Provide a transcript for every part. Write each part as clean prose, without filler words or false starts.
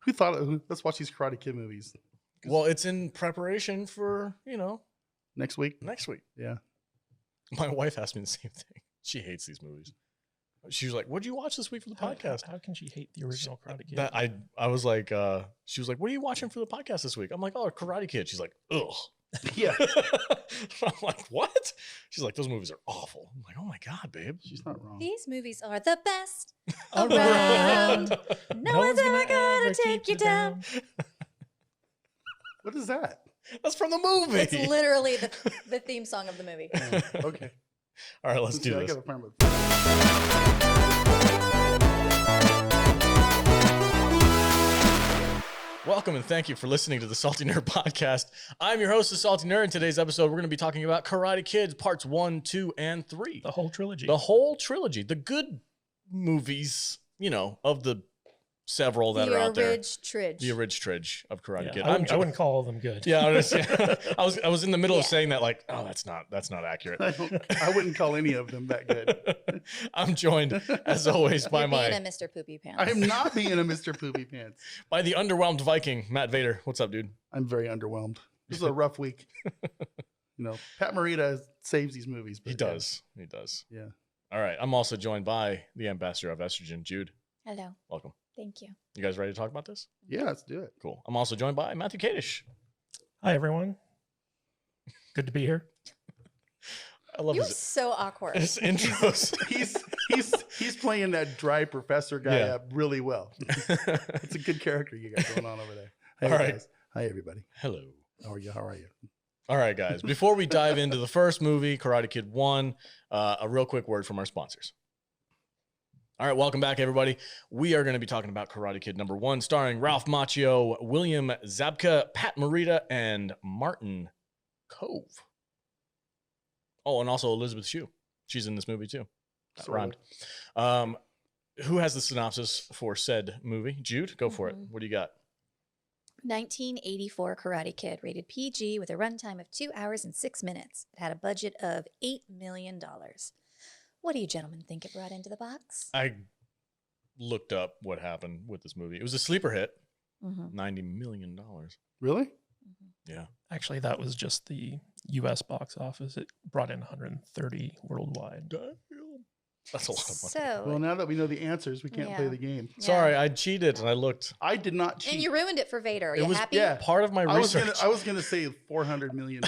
Who thought let's watch these Karate Kid movies? Well, it's in preparation for, Next week? next week. Yeah. My wife asked me the same thing. She hates these movies. She was like, "What'd you watch this week for the podcast?" How can she hate the original Karate Kid? That I was like, she was like, "What are you watching for the podcast this week?" I'm like, "Oh, Karate Kid." She's like, "Ugh." Yeah. I'm like, "What?" She's like, "Those movies are awful." I'm like, "Oh my god, babe." She's not wrong. These movies are the best around. No one's ever gonna take you down. What is that? That's from the movie. It's literally the theme song of the movie. Oh, okay. All right, let's do I this. gotta find what- Welcome and thank you for listening to the Salty Nerd Podcast. I'm your host, the Salty Nerd. In today's episode, we're going to be talking about Karate Kid parts 1, 2, and 3. The whole trilogy. The whole trilogy. The good movies, of the several that are out there. The Tridge of Karate Kid. I wouldn't call all them good. Yeah, I was in the middle of saying that, like, oh, that's not accurate. I wouldn't call any of them that good. I'm joined, as always, by being a Mr. Poopy Pants. I am not being a Mr. Poopy Pants. by the underwhelmed Viking, Matt Vader. What's up, dude? I'm very underwhelmed. This is a rough week. Pat Morita saves these movies. But He does. Yeah. All right. I'm also joined by the ambassador of estrogen, Jude. Hello. Welcome. Thank you. You guys ready to talk about this? Yeah, let's do it. Cool. I'm also joined by Matthew Kadish. Hi, everyone. Good to be here. I love You're his so awkward. intros. He's playing that dry professor guy Yeah. up really well. It's a good character you got going on over there. Hey, All right. guys. Hi, everybody. Hello. How are you? All right, guys. Before we dive into the first movie, Karate Kid 1, a real quick word from our sponsors. All right, welcome back, everybody. We are going to be talking about Karate Kid number 1, starring Ralph Macchio, William Zabka, Pat Morita, and Martin Cove. Oh, and also Elizabeth Shue. She's in this movie, too. That rhymed. Who has the synopsis for said movie? Jude, go for it. What do you got? 1984 Karate Kid, rated PG with a runtime of 2 hours and 6 minutes. It had a budget of $8 million. What do you gentlemen think it brought into the box? I looked up what happened with this movie. It was a sleeper hit. Mm-hmm. $90 million. Really? Mm-hmm. Yeah. Actually, that was just the U.S. box office. It brought in 130 worldwide. That's a lot of money. So, Well, now that we know the answers, we can't play the game. Yeah. Sorry, I cheated and I looked. I did not cheat. and you ruined it for Vader. Are It you was- happy? yeah. Part of my research. I was gonna say $400 million.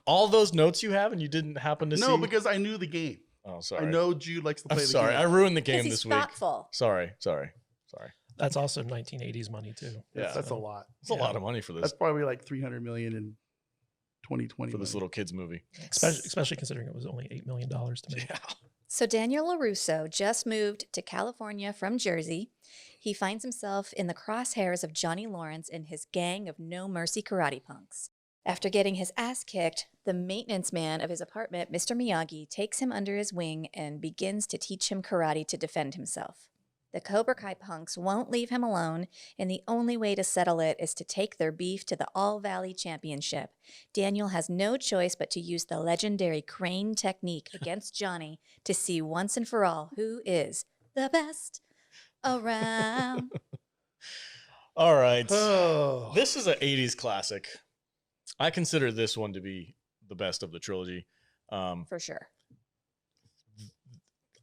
All those notes you have and you didn't happen to see? No, because I knew the game. Oh, sorry. I know Jude likes to play I'm the sorry. game. I ruined the Because game he's this week. thoughtful. Sorry. That's also 1980s money, too. Yeah. That's a lot. It's a lot of money for this. That's probably like $300 million in 2020 For this little kid's movie. Especially considering it was only $8 million to make. Yeah. So Daniel LaRusso just moved to California from Jersey. He finds himself in the crosshairs of Johnny Lawrence and his gang of no mercy karate punks. After getting his ass kicked, the maintenance man of his apartment, Mr. Miyagi, takes him under his wing and begins to teach him karate to defend himself. The Cobra Kai punks won't leave him alone, and the only way to settle it is to take their beef to the All Valley Championship. Daniel has no choice but to use the legendary crane technique against Johnny to see once and for all who is the best around. All right. Oh. This is an 80s classic. I consider this one to be the best of the trilogy. For sure.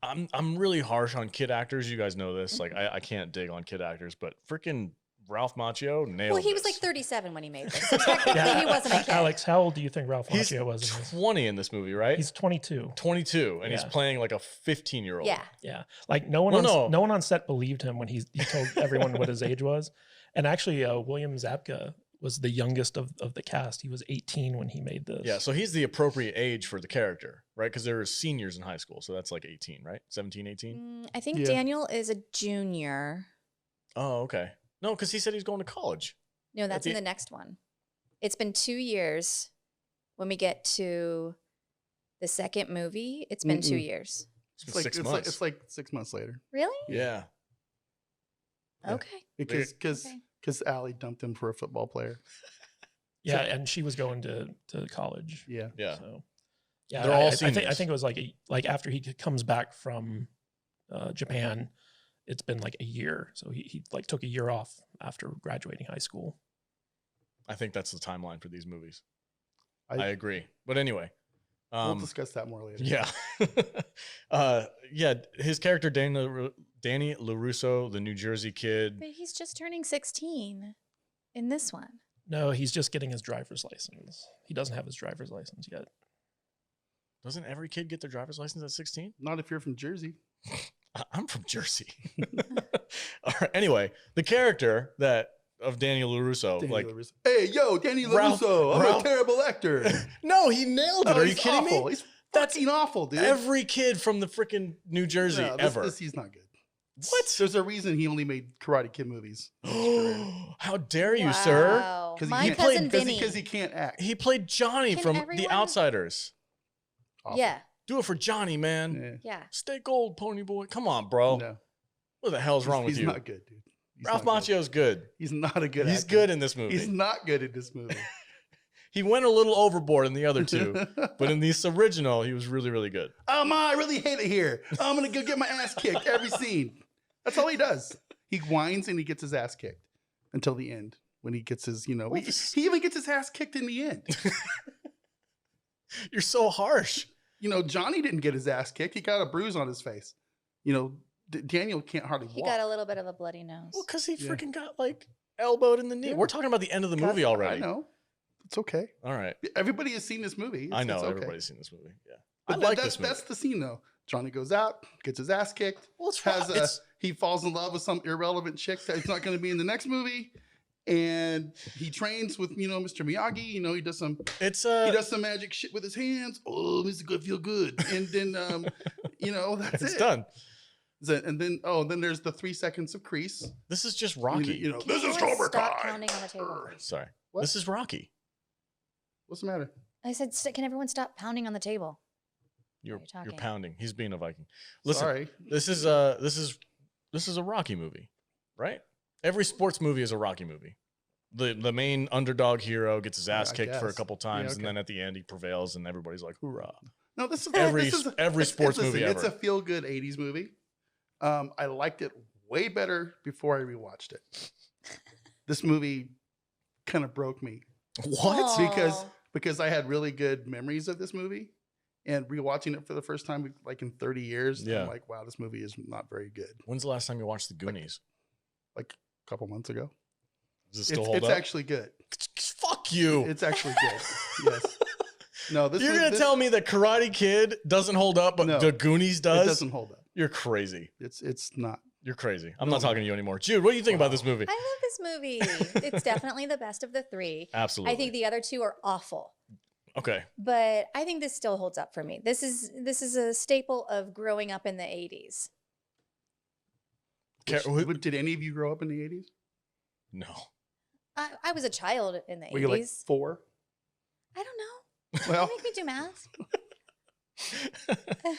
I'm really harsh on kid actors. You guys know this. Like I can't dig on kid actors, but freaking Ralph Macchio nailed Well, he was this. like 37 when he made this. So technically he wasn't a kid. Alex, how old do you think Ralph He's Macchio was in this? 20 in this movie, right? He's 22. 22, and he's Yeah. playing like a 15-year-old. Yeah. Yeah, like no one on set believed him when he told everyone what his age was. And actually, William Zabka was the youngest of the cast. He was 18 when he made this. Yeah, so he's the appropriate age for the character, right? Because they're seniors in high school, so that's like 18, right? 17, 18? I think Yeah. Daniel is a junior. Oh, okay. No, because he said he's going to college. No, that's in the next one. It's been 2 years. When we get to the second movie, it's been 2 years. It's been 6 months. It's like 6 months later. Really? Yeah. Yeah. Okay. Because Allie dumped him for a football player. Yeah, and she was going to college. Yeah. Yeah. So, yeah, They're all I think seniors. it was like after he comes back from Japan, it's been like a year. So he like took a year off after graduating high school. I think that's the timeline for these movies. I agree. But anyway. We'll discuss that more later. Yeah. Yeah. His character, Danny LaRusso, the New Jersey kid. But he's just turning 16 in this one. No, he's just getting his driver's license. He doesn't have his driver's license yet. Doesn't every kid get their driver's license at 16? Not if you're from Jersey. I'm from Jersey. All right. Anyway, the character of Daniel LaRusso, LaRusso. Hey, yo, Danny LaRusso. I'm a terrible actor. No, he nailed it. Are you kidding awful. me? He's fucking awful, dude. Every kid from the freaking New Jersey ever. He's not good. What? There's a reason he only made Karate Kid movies. How dare you, sir? My cousin Vinny. Because he can't act. He played Johnny from The Outsiders. Awful. Yeah. Do it for Johnny, man. Yeah. Stay gold, pony boy. Come on, bro. No. What the hell's wrong with you? He's not good, dude. Ralph Macchio's good. He's not a good actor. He's good in this movie. He's not good in this movie. He went a little overboard in the other two, but in this original, he was really, really good. Oh, Ma, I really hate it here. I'm going to go get my ass kicked every scene. That's all he does. He whines and he gets his ass kicked until the end when he gets his, he even gets his ass kicked in the end. You're so harsh. Johnny didn't get his ass kicked. He got a bruise on his face. Daniel can't hardly walk. He got a little bit of a bloody nose. Well, because he freaking got elbowed in the knee. Yeah. We're talking about the end of the movie already. I know. It's okay. All right. Everybody has seen this movie. I know. It's okay. Everybody's seen this movie. Yeah. But I like this movie. That's the scene, though. Johnny goes out, gets his ass kicked. Well, he falls in love with some irrelevant chick that's not going to be in the next movie. And he trains with, Mr. Miyagi. He does some he does some magic shit with his hands. Oh, Mr. Good feel good. And then that's it's it. done. And then there's the 3 seconds of crease. This is just Rocky. This is Cobra Kai. Stop pounding on the table. Sorry. What? This is Rocky. What's the matter? I said, can everyone stop pounding on the table? You're pounding. He's being a Viking. Listen, sorry. This is a Rocky movie, right? Every sports movie is a Rocky movie. The main underdog hero gets his ass kicked for a couple times, and then at the end he prevails, and everybody's like, "Hoorah!" No, this is every sports movie ever. It's a feel good '80s movie. I liked it way better before I rewatched it. This movie kind of broke me. What? Because I had really good memories of this movie, and rewatching it for the first time like in 30 years, I'm like, wow, this movie is not very good. When's the last time you watched The Goonies? Like a couple months ago. Does it still hold up? It's actually good. Fuck you. It's actually good. Yes. No, you're gonna tell me that Karate Kid doesn't hold up, but The Goonies does? It doesn't hold up. You're crazy. It's not. You're crazy. I'm not talking to you anymore. Jude, what do you think about this movie? I love this movie. It's definitely the best of the three. Absolutely. I think the other two are awful. Okay. But I think this still holds up for me. This is a staple of growing up in the 80s. Did any of you grow up in the 80s? No. I was a child in the 80s. Were you like 4? I don't know. Well, make me do math.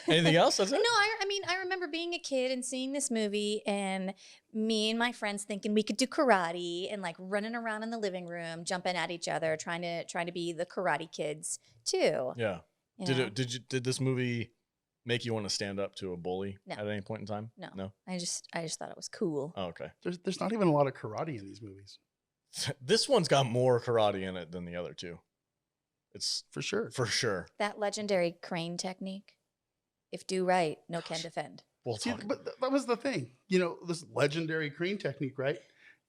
Anything else? That's it? No, I remember being a kid and seeing this movie, and me and my friends thinking we could do karate and like running around in the living room, jumping at each other, trying to be the karate kids too. Yeah. Did this movie make you want to stand up to a bully at any point in time? No. I just thought it was cool. Oh, okay. There's not even a lot of karate in these movies. This one's got more karate in it than the other two. It's for sure. That legendary crane technique. If do right, no can defend. But that was the thing. This legendary crane technique, right?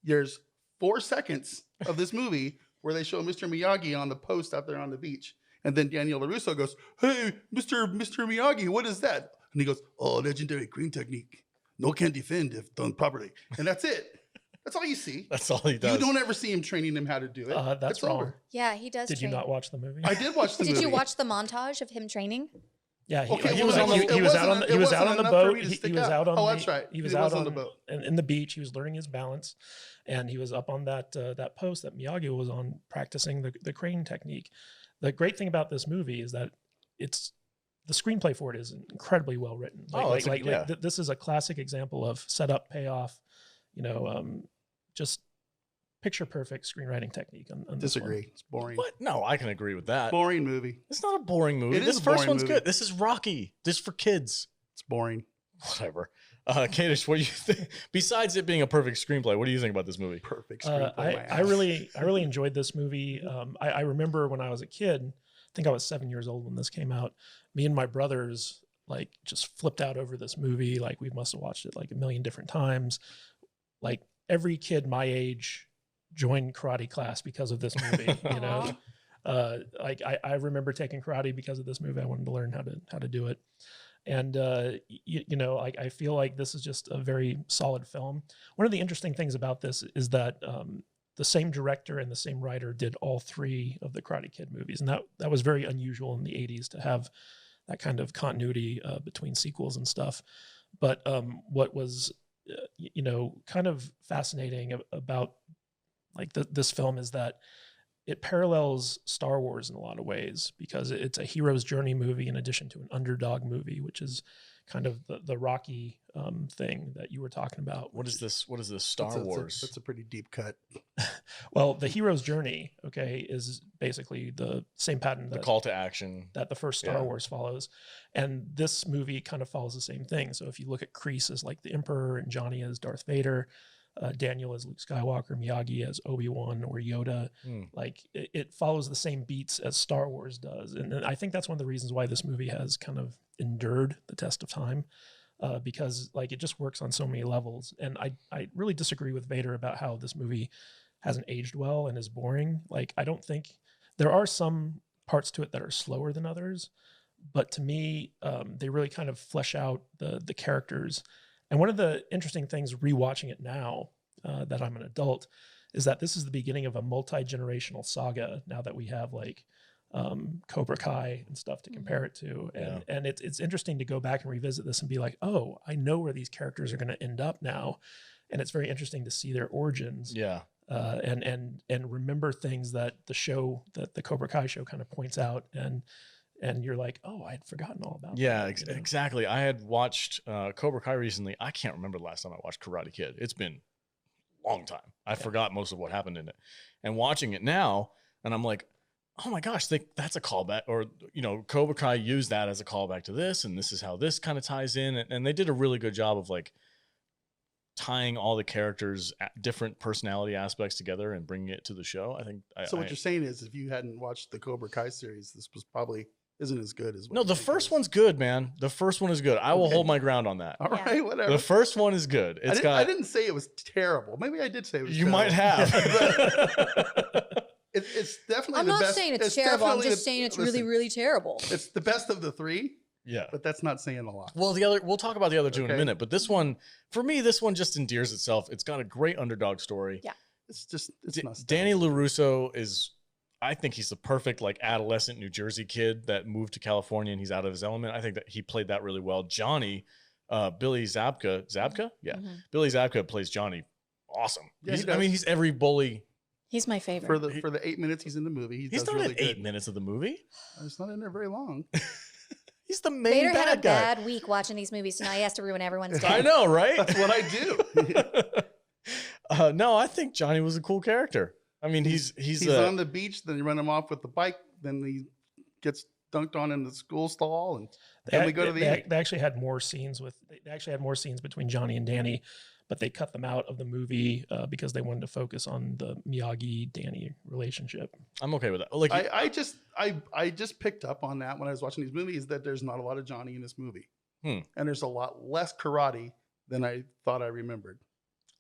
There's 4 seconds of this movie where they show Mr. Miyagi on the post out there on the beach. And then Daniel LaRusso goes, "Hey, Mr. Miyagi, what is that?" And he goes, "Oh, legendary crane technique. No can defend if done properly." And that's it. That's all you see. That's all he does. You don't ever see him training them how to do it. That's wrong. Over. Yeah, he does. Did you not watch the movie? I did watch the movie. Did you watch the montage of him training? Yeah, he was out on the boat. He was out on. Oh, that's right. He was out on the boat in the beach. He was learning his balance, and he was up on that post that Miyagi was on, practicing the crane technique. The great thing about this movie is that the screenplay for it is incredibly well written. This is a classic example of setup, payoff. Just picture perfect screenwriting technique. On Disagree. It's boring. What? No, I can agree with that. Boring movie. It's not a boring movie. This first one's good. This is Rocky. This is for kids. It's boring. Whatever. Kadish, what do you think? Besides it being a perfect screenplay, what do you think about this movie? Perfect screenplay. my I ass. really enjoyed this movie. I remember when I was a kid, I think I was 7 years old when this came out. Me and my brothers like just flipped out over this movie. Like we must have watched it like a million different times. Like every kid my age joined karate class because of this movie. You know, like I remember taking karate because of this movie. I wanted to learn how to do it. And you know, I feel like this is just a very solid film. One of the interesting things about this is that the same director and the same writer did all 3 of the Karate Kid movies, and that was very unusual in the '80s to have that kind of continuity between sequels and stuff. But what was you know, kind of fascinating about like this film is that it parallels Star Wars in a lot of ways because it's a hero's journey movie in addition to an underdog movie, which is kind of the Rocky thing that you were talking about. What is this? What is this? Star Wars? That's a pretty deep cut. Well, the hero's journey, okay, is basically the same pattern The call to action. that the first Star Wars follows. And this movie kind of follows the same thing. So if you look at Kreese as like the Emperor and Johnny as Darth Vader, Daniel as Luke Skywalker, Miyagi as Obi-Wan or Yoda, like it follows the same beats as Star Wars does. And I think that's one of the reasons why this movie has kind of endured the test of time. Because like it just works on so many levels. And I really disagree with Vader about how this movie hasn't aged well and is boring. Like I don't think there are some parts to it that are slower than others, but to me, they really kind of flesh out the characters. And one of the interesting things rewatching it now that I'm an adult is that this is the beginning of a multi-generational saga now that we have like Cobra Kai and stuff to compare it to. And it's interesting to go back and revisit this and be like, oh, I know where these characters are going to end up now. And it's very interesting to see their origins. Yeah. And remember things that the Cobra Kai show kind of points out. And you're like, oh, I had forgotten all about that. Yeah, exactly. I had watched Cobra Kai recently. I can't remember the last time I watched Karate Kid. It's been a long time. I forgot most of what happened in it. And watching it now, and I'm like, oh my gosh, that's a callback. Or, you know, Cobra Kai used that as a callback to this, and this is how this kind of ties in. And they did a really good job of like tying all the characters' different personality aspects together and bringing it to the show. I think. So what you're saying is, if you hadn't watched the Cobra Kai series, this was probably isn't as good as. What No, you the think it first is. one's good, man. The first one is good. I will hold my ground on that. All Yeah. right, whatever. The first one is good. I didn't say it was terrible. Maybe I did say it was. You terrible. might have. It's definitely. I'm the not best. saying it's terrible. I'm definitely just saying it's really, listen, really terrible. It's the best of the 3, Yeah. but that's not saying a lot. Well, we'll talk about the other 2 in a Okay. minute, but this one, for me, this one just endears itself. It's got a great underdog story. Yeah. It's not. Danny LaRusso is, I think he's the perfect like adolescent New Jersey kid that moved to California and he's out of his element. I think that he played that really well. Johnny, Billy Zabka, yeah, Billy Zabka plays Johnny. Awesome. Yeah, he I mean, he's every bully. He's my favorite. for the 8 minutes he's in the movie. He He's does not really in good. 8 minutes of the movie. It's not in there very long. He's the main Vader had a bad guy. bad week watching these movies, so now he has to ruin everyone's day. I know, right? That's what I do. No, I think Johnny was a cool character. I mean, he's on the beach. Then you run him off with the bike. Then he gets dunked on in the school stall, and then we go to the end. They actually had more scenes between Johnny and Danny, but they cut them out of the movie because they wanted to focus on the Miyagi-Danny relationship. I'm okay with that. Like I just picked up on that when I was watching these movies that there's not a lot of Johnny in this movie, and there's a lot less karate than I thought I remembered.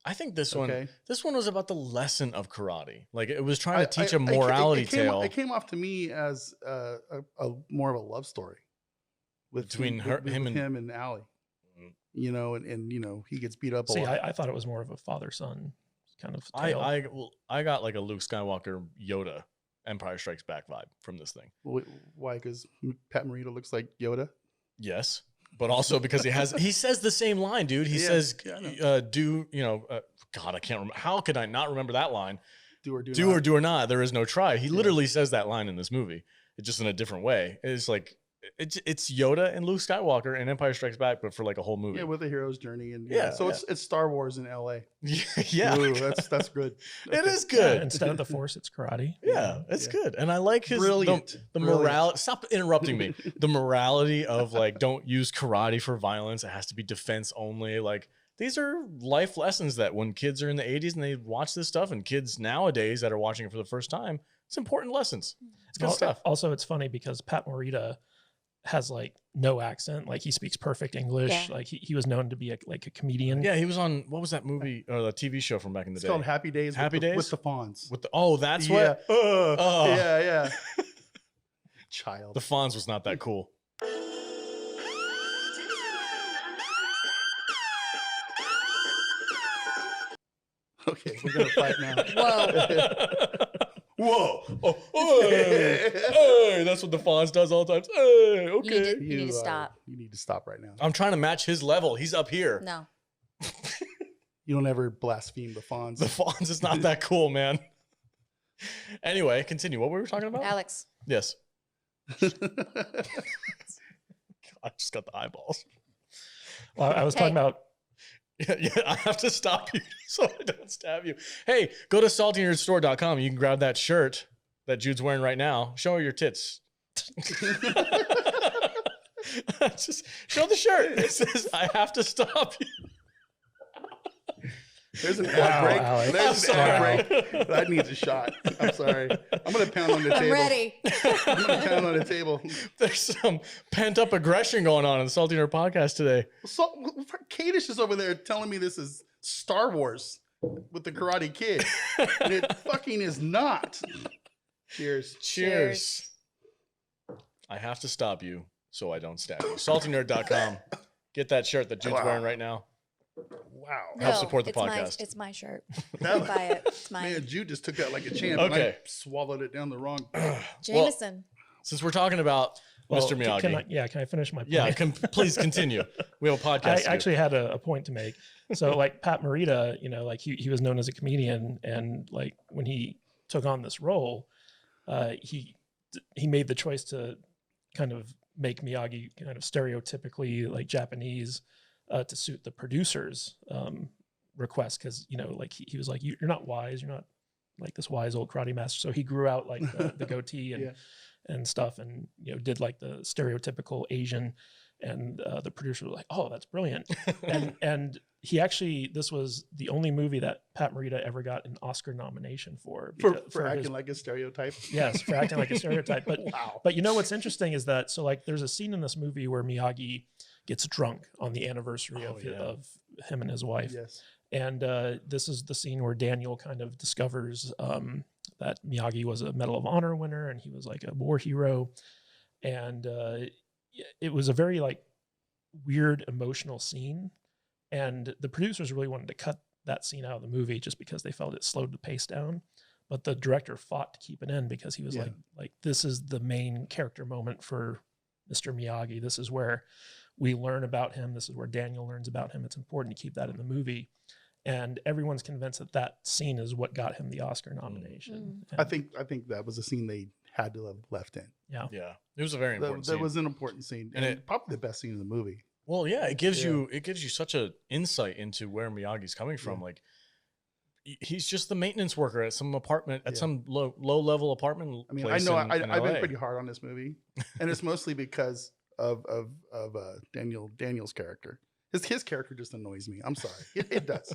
I think this Okay. one was about the lesson of karate. Like it was trying to teach a morality tale It came off to me as a more of a love story between him and Allie. You know, and you know he gets beat up. See, a lot. I thought it was more of a father-son kind of tale. I got like a Luke Skywalker Yoda Empire Strikes Back vibe from this thing. Why? Because Pat Morita looks like Yoda. Yes, but also because he says the same line, dude. He says, I God, I can't remember. How could I not remember that line? Do or do do not. or do or not. There is no try. He literally says that line in this movie. It's just in a different way. It's like it's Yoda and Luke Skywalker in Empire Strikes Back, but for like a whole movie. Yeah, with a hero's journey, and Yeah, so it's Star Wars in L.A. Yeah, Ooh, that's good. it is Yeah, good. instead of the Force, it's karate. Yeah, it's Yeah. good, and I like his Brilliant. the Brilliant. morale. Stop interrupting me. The morality of like, don't use karate for violence. It has to be defense only. Like, these are life lessons that when kids are in the 80s and they watch this stuff, and kids nowadays that are watching it for the first time, it's important lessons. It's good stuff. Also, it's funny because Pat Morita has like no accent. Like he speaks perfect English. Yeah. Like he was known to be like a comedian. Yeah, he was on, what was that movie or the TV show from back in the It's day? called Happy Days. Happy Days? With the Fonz. With the, oh, that's Yeah. what. Oh. Yeah. Child. The Fonz was not that cool. Okay, we're gonna fight now. Whoa. Whoa. Oh, hey, hey, that's what the Fonz does all the time. Hey, okay. You need to stop. You need to stop right now. I'm trying to match his level. He's up here. No. You don't ever blaspheme the Fonz. The Fonz is not that cool, man. Anyway, continue. What were we talking about? Alex. Yes. I just got the eyeballs. Well, I was Hey. talking about. Yeah, I have to stop you so I don't stab you. Hey, go to saltynerdstore.com. You can grab that shirt that Jude's wearing right now. Show her your tits. Just show the shirt. It says, I have to stop you. There's an Wow, ad break. Alex. There's an ad break. That needs a shot. I'm sorry. I'm gonna pound on the I'm table. ready. I'm gonna pound on the table. There's some pent up aggression going on in the Salty Nerd podcast today. So Kadish is over there telling me this is Star Wars with the Karate Kid, and it fucking is not. Cheers. Cheers. I have to stop you so I don't stab you. Saltynerd.com. Get that shirt that Jude's Wow. wearing right now. Wow. Help support the it's podcast. It's my shirt. That- Buy it. It's mine. Man, Jude just took that like a champ. And Okay. I swallowed it down the wrong. Jameson. Since we're talking about Well, Mr. Miyagi. Can I finish my point? Yeah, please continue. We have a podcast. I to do. actually had a point to make. So like Pat Morita, like he was known as a comedian, and like when he took on this role, he made the choice to kind of make Miyagi kind of stereotypically like Japanese to suit the producers' request, because like he was like, you're not wise, you're not like this wise old karate master. So he grew out like the goatee and Yeah. and stuff, and did like the stereotypical Asian, and the producer was like, oh, that's brilliant. and he actually, this was the only movie that Pat Morita ever got an Oscar nomination for For acting his, like a stereotype. yes, for acting like a stereotype. But Wow. but what's interesting is that, so like there's a scene in this movie where Miyagi gets drunk on the anniversary Oh, yeah. of him and his wife. Yes. And this is the scene where Daniel kind of discovers that Miyagi was a Medal of Honor winner and he was like a war hero. And it was a very like weird emotional scene. And the producers really wanted to cut that scene out of the movie just because they felt it slowed the pace down. But the director fought to keep it in because he was Yeah. like, this is the main character moment for Mr. Miyagi. This is where we learn about him. This is where Daniel learns about him. It's important to keep that in the movie. And everyone's convinced that that scene is what got him the Oscar nomination. I think that was a scene they had to have left in. Yeah. Yeah, it was a very important That scene. was an important scene, And and it- probably the best scene in the movie. Well, yeah, it gives Yeah. you such a insight into where Miyagi's coming from. Like, he's just the maintenance worker at some apartment, at Yeah. some low level apartment. I mean, I place know in I've been LA. pretty hard on this movie, and it's mostly because of Daniel's character. His character just annoys me. I'm sorry, it does.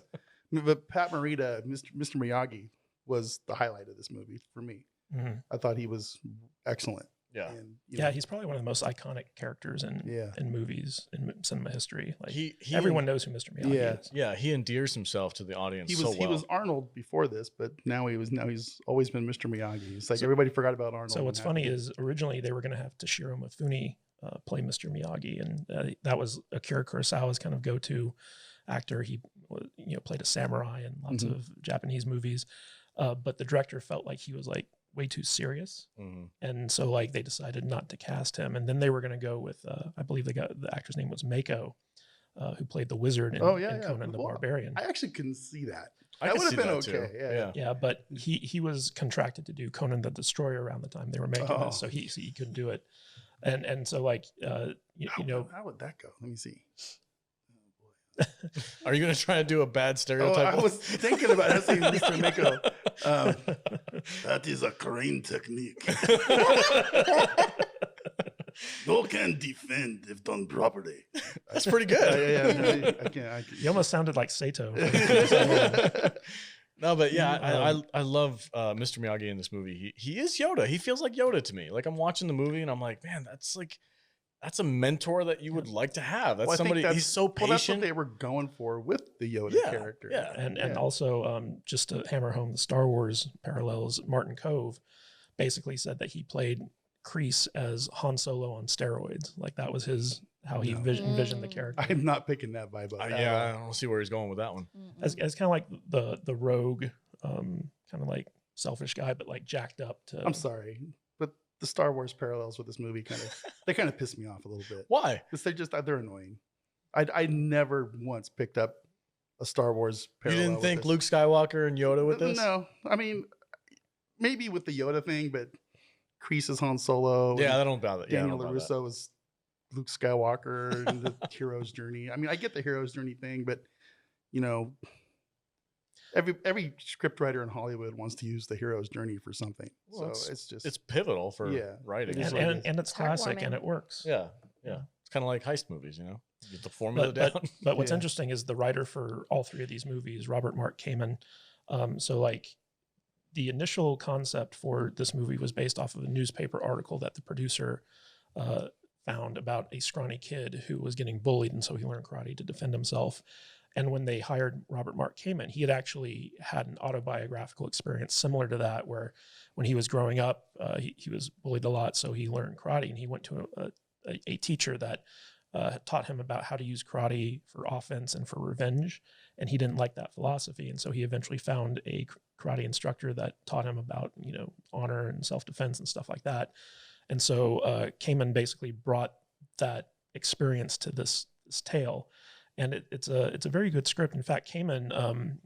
But Pat Morita, Mr. Miyagi, was the highlight of this movie for me. Mhm. I thought he was excellent. Yeah, And, Yeah, he's probably one of the most iconic characters in Yeah. in movies in cinema history. Like he everyone knows who Mr. Miyagi Yeah. is. Yeah, he endears himself to the audience he was so well. he was Arnold before this, but now he's always been Mr. Miyagi. It's like everybody forgot about Arnold. So what's funny is originally they were going to have Toshiro Mifune play Mr. Miyagi, and that was Akira Kurosawa's kind of go-to actor. He played a samurai in lots Mhm. of Japanese movies, but the director felt like he was like way too serious, Mhm. and so like they decided not to cast him. And then they were going to go with I believe the actor's name was Mako, who played the wizard in, in Conan the Well, Barbarian. I actually can see that. I That could would see have been that too. okay. Yeah. Yeah, but he was contracted to do Conan the Destroyer around the time they were making Oh. this, so he couldn't do it. And so like you know, how would that go? Let me see. Are you going to try to do a bad Oh, stereotype? I was thinking about that saying Mr. Miko. That is a crane technique. No can defend if done properly. That's pretty good. Yeah, I can't. you almost sounded like Sato. No, but yeah, I love Mr. Miyagi in this movie. He is Yoda. He feels like Yoda to me. Like I'm watching the movie and I'm like, man, that's a mentor that you would like to have. That's Well, I think somebody. He's so patient. Well, that's what they were going for with the Yoda character. Yeah, and also just to hammer home the Star Wars parallels, Martin Kove basically said that he played Kreese as Han Solo on steroids. Like that was how he envisioned the character. I'm not picking that vibe up. I don't see where he's going with that one. As kind of like the rogue, kind of like selfish guy, but like jacked up to. I'm sorry, but the Star Wars parallels with this movie kind of piss me off a little bit. Why? Because they're annoying. I never once picked up a Star Wars You parallel. didn't think with Luke Skywalker and Yoda with this? No, I mean maybe with the Yoda thing, but Kreese is Han Solo. Yeah, and I don't bother. Daniel LaRusso is Luke Skywalker and the hero's journey. I mean, I get the hero's journey thing, but you know, every script writer in Hollywood wants to use the hero's journey for something. Well, so it's just It's pivotal for writing. It is and, what it and it's classic Heartwarming. and it works. Yeah. It's kind of like heist movies, Get the formula down. But what's Yeah. interesting is the writer for all three of these movies, Robert Mark Kamen. So like the initial concept for this movie was based off of a newspaper article that the producer found about a scrawny kid who was getting bullied, and so he learned karate to defend himself. And when they hired Robert Mark Kamen, he had actually had an autobiographical experience similar to that, where when he was growing up, he was bullied a lot, so he learned karate, and he went to a teacher that taught him about how to use karate for offense and for revenge, and he didn't like that philosophy, and so he eventually found a karate instructor that taught him about honor and self-defense and stuff like that. And so Kamen basically brought that experience to this tale, and it's a very good script. In fact, Kamen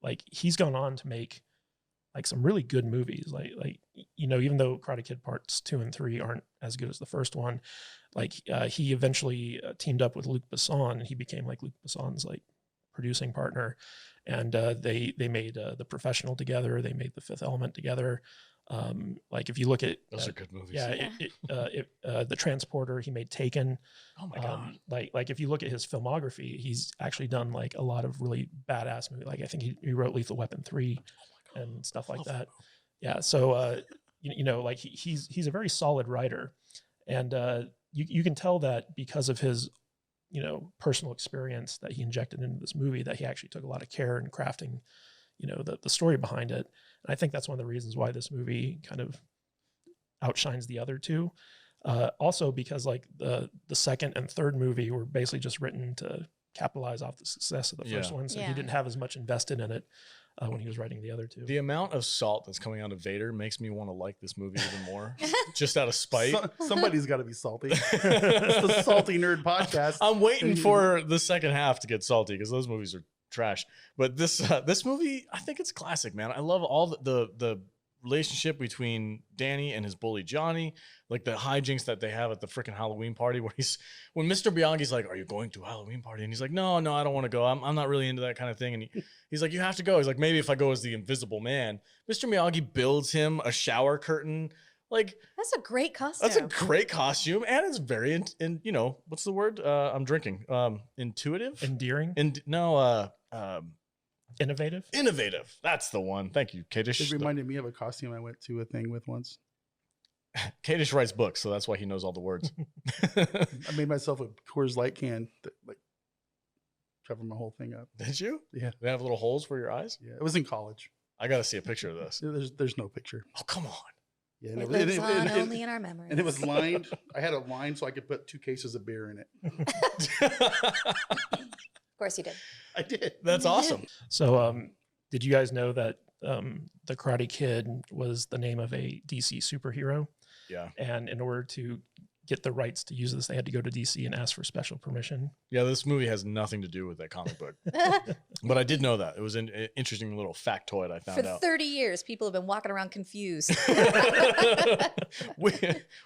like he's gone on to make like some really good movies, like even though Karate Kid Parts 2 and 3 aren't as good as the first one, like he eventually teamed up with Luc Besson, and he became like Luc Besson's like producing partner, and they made The Professional together. They made The Fifth Element together. Like if you look at Those are good movies. The Transporter, he made Taken. Oh my god. Like if you look at his filmography, he's actually done like a lot of really badass movies. Like I think he wrote Lethal Weapon 3 and stuff like that. Yeah. So like he's a very solid writer, and you can tell that because of his personal experience that he injected into this movie, that he actually took a lot of care in crafting the story behind it. And I think that's one of the reasons why this movie kind of outshines the other two. Also because like the second and third movie were basically just written to capitalize off the success of the first one. So he didn't have as much invested in it when he was writing the other two. The amount of salt that's coming out of Vader makes me want to like this movie even more, just out of spite. Somebody's got to be salty. It's the Salty Nerd Podcast. I'm waiting for the second half to get salty because those movies are trash. But this movie, I think it's classic, man. I love all the relationship between Danny and his bully Johnny, like the hijinks that they have at the freaking Halloween party, where when Mr. Miyagi's like, "Are you going to a Halloween party?" And he's like, "No, I don't want to go. I'm not really into that kind of thing." And he's like, "You have to go." He's like, "Maybe if I go as the Invisible Man." Mr. Miyagi builds him a shower curtain. Like That's a great costume. that's a great costume, and it's very what's the word? I'm drinking. Intuitive, Endearing, innovative. innovative. That's the one. Thank you, Kadish. It reminded me of a costume I went to a thing with once. Kadish writes books, so that's why he knows all the words. I made myself a Coors Light can that like covered my whole thing up. Did you? Yeah. They have little holes for your eyes. Yeah, it was in college. I got to see a picture of this. There's no picture. Oh, come on. Yeah, It lives on only in our memories. and it was lined. I had a line so I could put 2 cases of beer in it. Of course you did. I did. That's awesome. So, did you guys know that the Karate Kid was the name of a DC superhero? Yeah. And in order to get the rights to use this, they had to go to DC and ask for special permission. Yeah, this movie has nothing to do with that comic book. But I did know that. It was an interesting little factoid I found For out. 30 years, people have been walking around confused.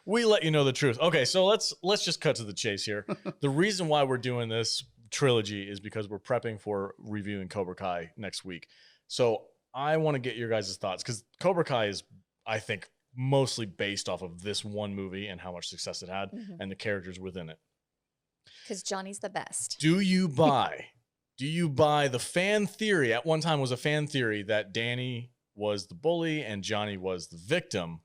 we let you know the truth. Okay, so let's just cut to the chase here. The reason why we're doing this trilogy is because we're prepping for reviewing Cobra Kai next week. So I want to get your guys' thoughts, because Cobra Kai is, I think, mostly based off of this one movie and how much success it had and the characters within it. Because Johnny's the best. Do you buy the fan theory? At one time was a fan theory that Danny was the bully and Johnny was the victim.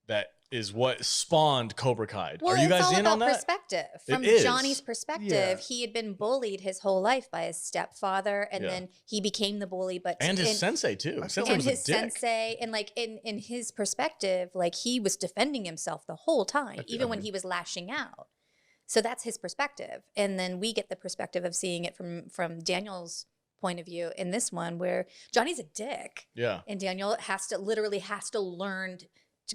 That is what spawned Cobra Kai. Well, Are you guys it's all in about on that? perspective. It From is. Johnny's perspective, Yeah. he had been bullied his whole life by his stepfather, and then he became the bully. But And his sensei too. Sensei and was a his dick. sensei, and like in his perspective, like he was defending himself the whole time, even when he was lashing out. So that's his perspective, and then we get the perspective of seeing it from Daniel's point of view in this one, where Johnny's a dick, Yeah. and Daniel has to learn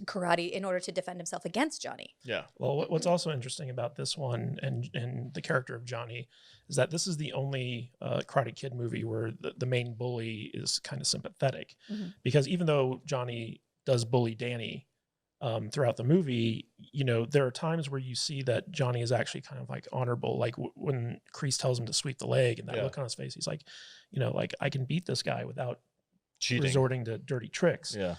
karate in order to defend himself against Johnny. Yeah. Well, what's also interesting about this one and the character of Johnny is that this is the only Karate Kid movie where the main bully is kind of sympathetic, because even though Johnny does bully Danny throughout the movie, you know, there are times where you see that Johnny is actually kind of like honorable, like when Kreese tells him to sweep the leg and that look on his face, he's like, you know, like, I can beat this guy without Cheating. resorting to dirty tricks. Yeah.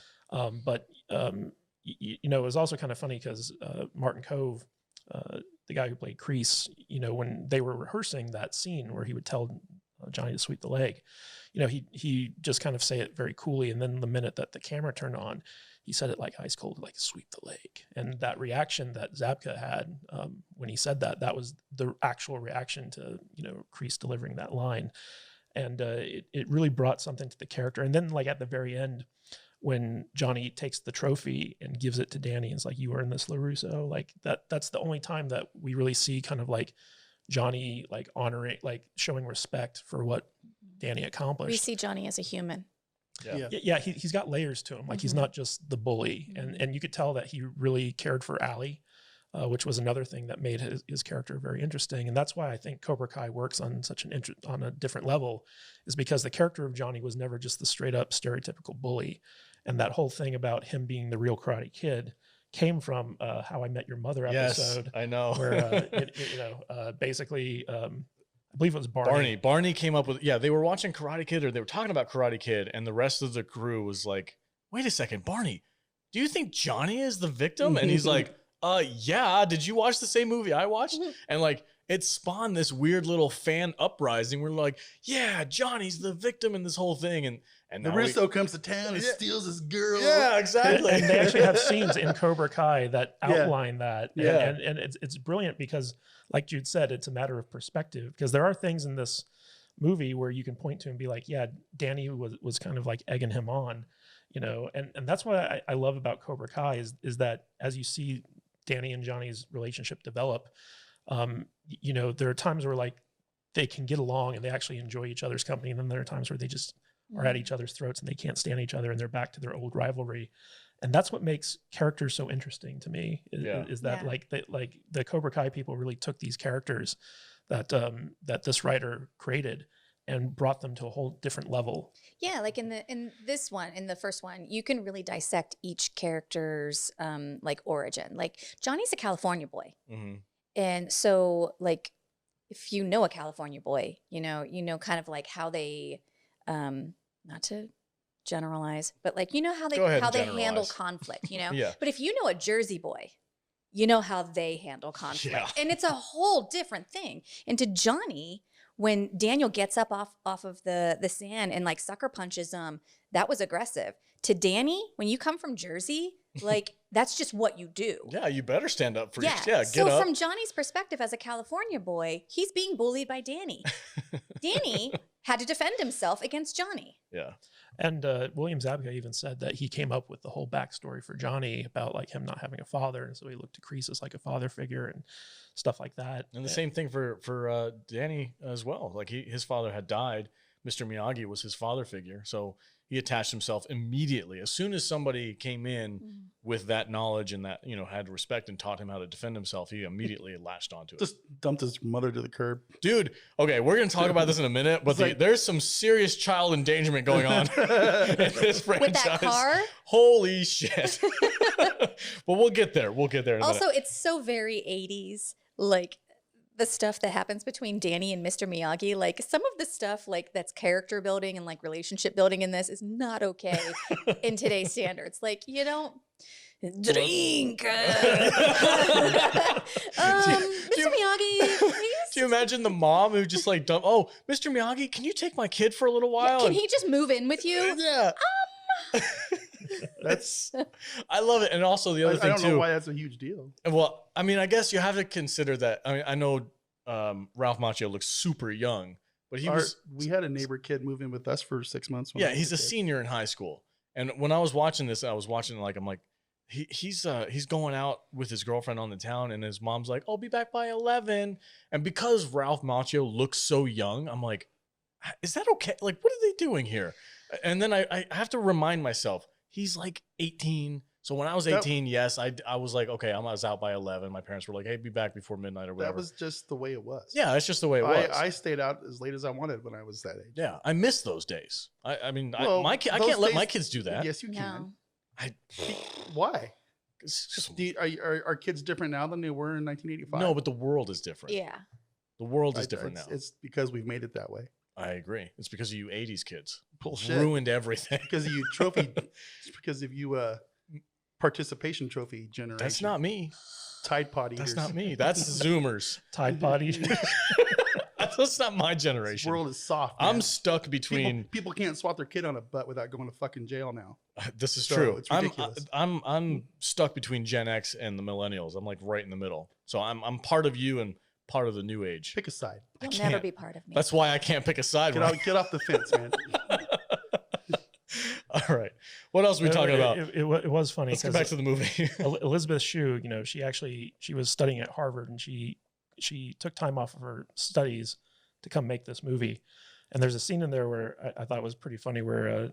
You know, it was also kind of funny because Martin Cove, the guy who played Kreese, you know, when they were rehearsing that scene where he would tell Johnny to sweep the leg, you know, he just kind of say it very coolly. And then the minute that the camera turned on, he said it like ice cold, like sweep the leg. And that reaction that Zabka had when he said that, that was the actual reaction to, you know, Kreese delivering that line. And it really brought something to the character. And then like at the very end, when Johnny takes the trophy and gives it to Danny, and it's like, you earned this, LaRusso. Like that's the only time that we really see kind of like Johnny like honoring, like showing respect for what Danny accomplished. We see Johnny as a human. Yeah, he's got layers to him. Like he's not just the bully, and you could tell that he really cared for Allie, which was another thing that made his character very interesting. And that's why I think Cobra Kai works on such on a different level, is because the character of Johnny was never just the straight up stereotypical bully. And that whole thing about him being the real Karate Kid came from How I Met Your Mother episode. Yes, I know. Where, basically, I believe it was Barney. Barney came up with, they were watching Karate Kid, or they were talking about Karate Kid, and the rest of the crew was like, wait a second, Barney, do you think Johnny is the victim? And he's like, yeah, did you watch the same movie I watched? And like, it spawned this weird little fan uprising. We're like, yeah, Johnny's the victim in this whole thing. And now LaRusso comes to town and steals his girl. Yeah, exactly. And they actually have scenes in Cobra Kai that outline that. Yeah. And it's brilliant because, like Jude said, it's a matter of perspective, because there are things in this movie where you can point to and be like, yeah, Danny was kind of like egging him on, you know, and that's what I love about Cobra Kai is that as you see Danny and Johnny's relationship develop, you know, there are times where like they can get along and they actually enjoy each other's company. And then there are times where they just are at each other's throats and they can't stand each other and they're back to their old rivalry. And that's what makes characters so interesting to me is that like the Cobra Kai people really took these characters that this writer created and brought them to a whole different level. Yeah, like in the first one, you can really dissect each character's like origin. Like Johnny's a California boy. And so like if you know a California boy, you know kind of like how they not to generalize, but like you know how they handle conflict, you know? But if you know a Jersey boy, you know how they handle conflict. And it's a whole different thing. And to Johnny, when Daniel gets up off of the sand and like sucker punches him, that was aggressive. To Danny, when you come from Jersey, like that's just what you do. Yeah, you better stand up for get so up. From Johnny's perspective as a California boy, he's being bullied by Danny. Danny had to defend himself against Johnny. Yeah. And William Zabka even said that he came up with the whole backstory for Johnny about like him not having a father, and so he looked to Kreese as like a father figure and stuff like that. And the same thing for Danny as well. Like his father had died. Mr. Miyagi was his father figure, so he attached himself immediately as soon as somebody came in with that knowledge and that, had respect and taught him how to defend himself, he immediately latched onto it. Just dumped his mother to the curb. Dude, okay, we're going to talk about this in a minute, but there's some serious child endangerment going on in this franchise. With that car? Holy shit. But we'll get there. We'll get there in a Also, minute. it's so very 80s, like the stuff that happens between Danny and Mr. Miyagi. Like some of the stuff like that's character building and like relationship building in this is not okay in today's standards. Like, you don't drink. Mr. Miyagi, please. Do you imagine the mom who just like, oh, Mr. Miyagi, can you take my kid for a little while? Can he just move in with you? Yeah. That's I love it. And also the other thing I don't too. know why that's a huge deal. Well, I mean, I guess you have to consider that. I mean, I know Ralph Macchio looks super young, but we had a neighbor kid move in with us for 6 months. Yeah, he's a senior in high school. And when I was watching this, I'm like, he's going out with his girlfriend on the town, and his mom's like, I'll be back by 11. And because Ralph Macchio looks so young, I'm like, is that okay? Like, what are they doing here? And then I have to remind myself, he's like 18. So when I was 18, yes, I was like, okay, I was out by 11. My parents were like, hey, be back before midnight or whatever. That was just the way it was. Yeah, that's just the way it was. I stayed out as late as I wanted when I was that age. Yeah, I miss those days. I mean, Well, I can't let my kids do that. Yes, you No. can. Why? It's just- Are kids different now than they were in 1985? no, but the world is different. Yeah. The world is different now. It's because we've made it that way. I agree. It's because of you 80s kids. Bullshit. Ruined everything. Because of you trophy. It's because of you participation trophy generation. That's not me. Tide Pod eaters. That's not me. That's Zoomers. Tide Pod eaters. That's not my This generation. world is soft. I'm man. stuck between. People can't swat their kid on a butt without going to fucking jail now. This is So, true. it's ridiculous. I'm stuck between Gen X and the millennials. I'm like right in the middle. So I'm part of you and part of the new age. Pick a side. I You'll never can't. be part of me. That's why I can't pick a side. Get off the fence, man. All right. What else are we talking about? It was funny. Let's get back 'cause to the movie. Elizabeth Shue, she was studying at Harvard, and she took time off of her studies to come make this movie. And there's a scene in there where I thought was pretty funny, where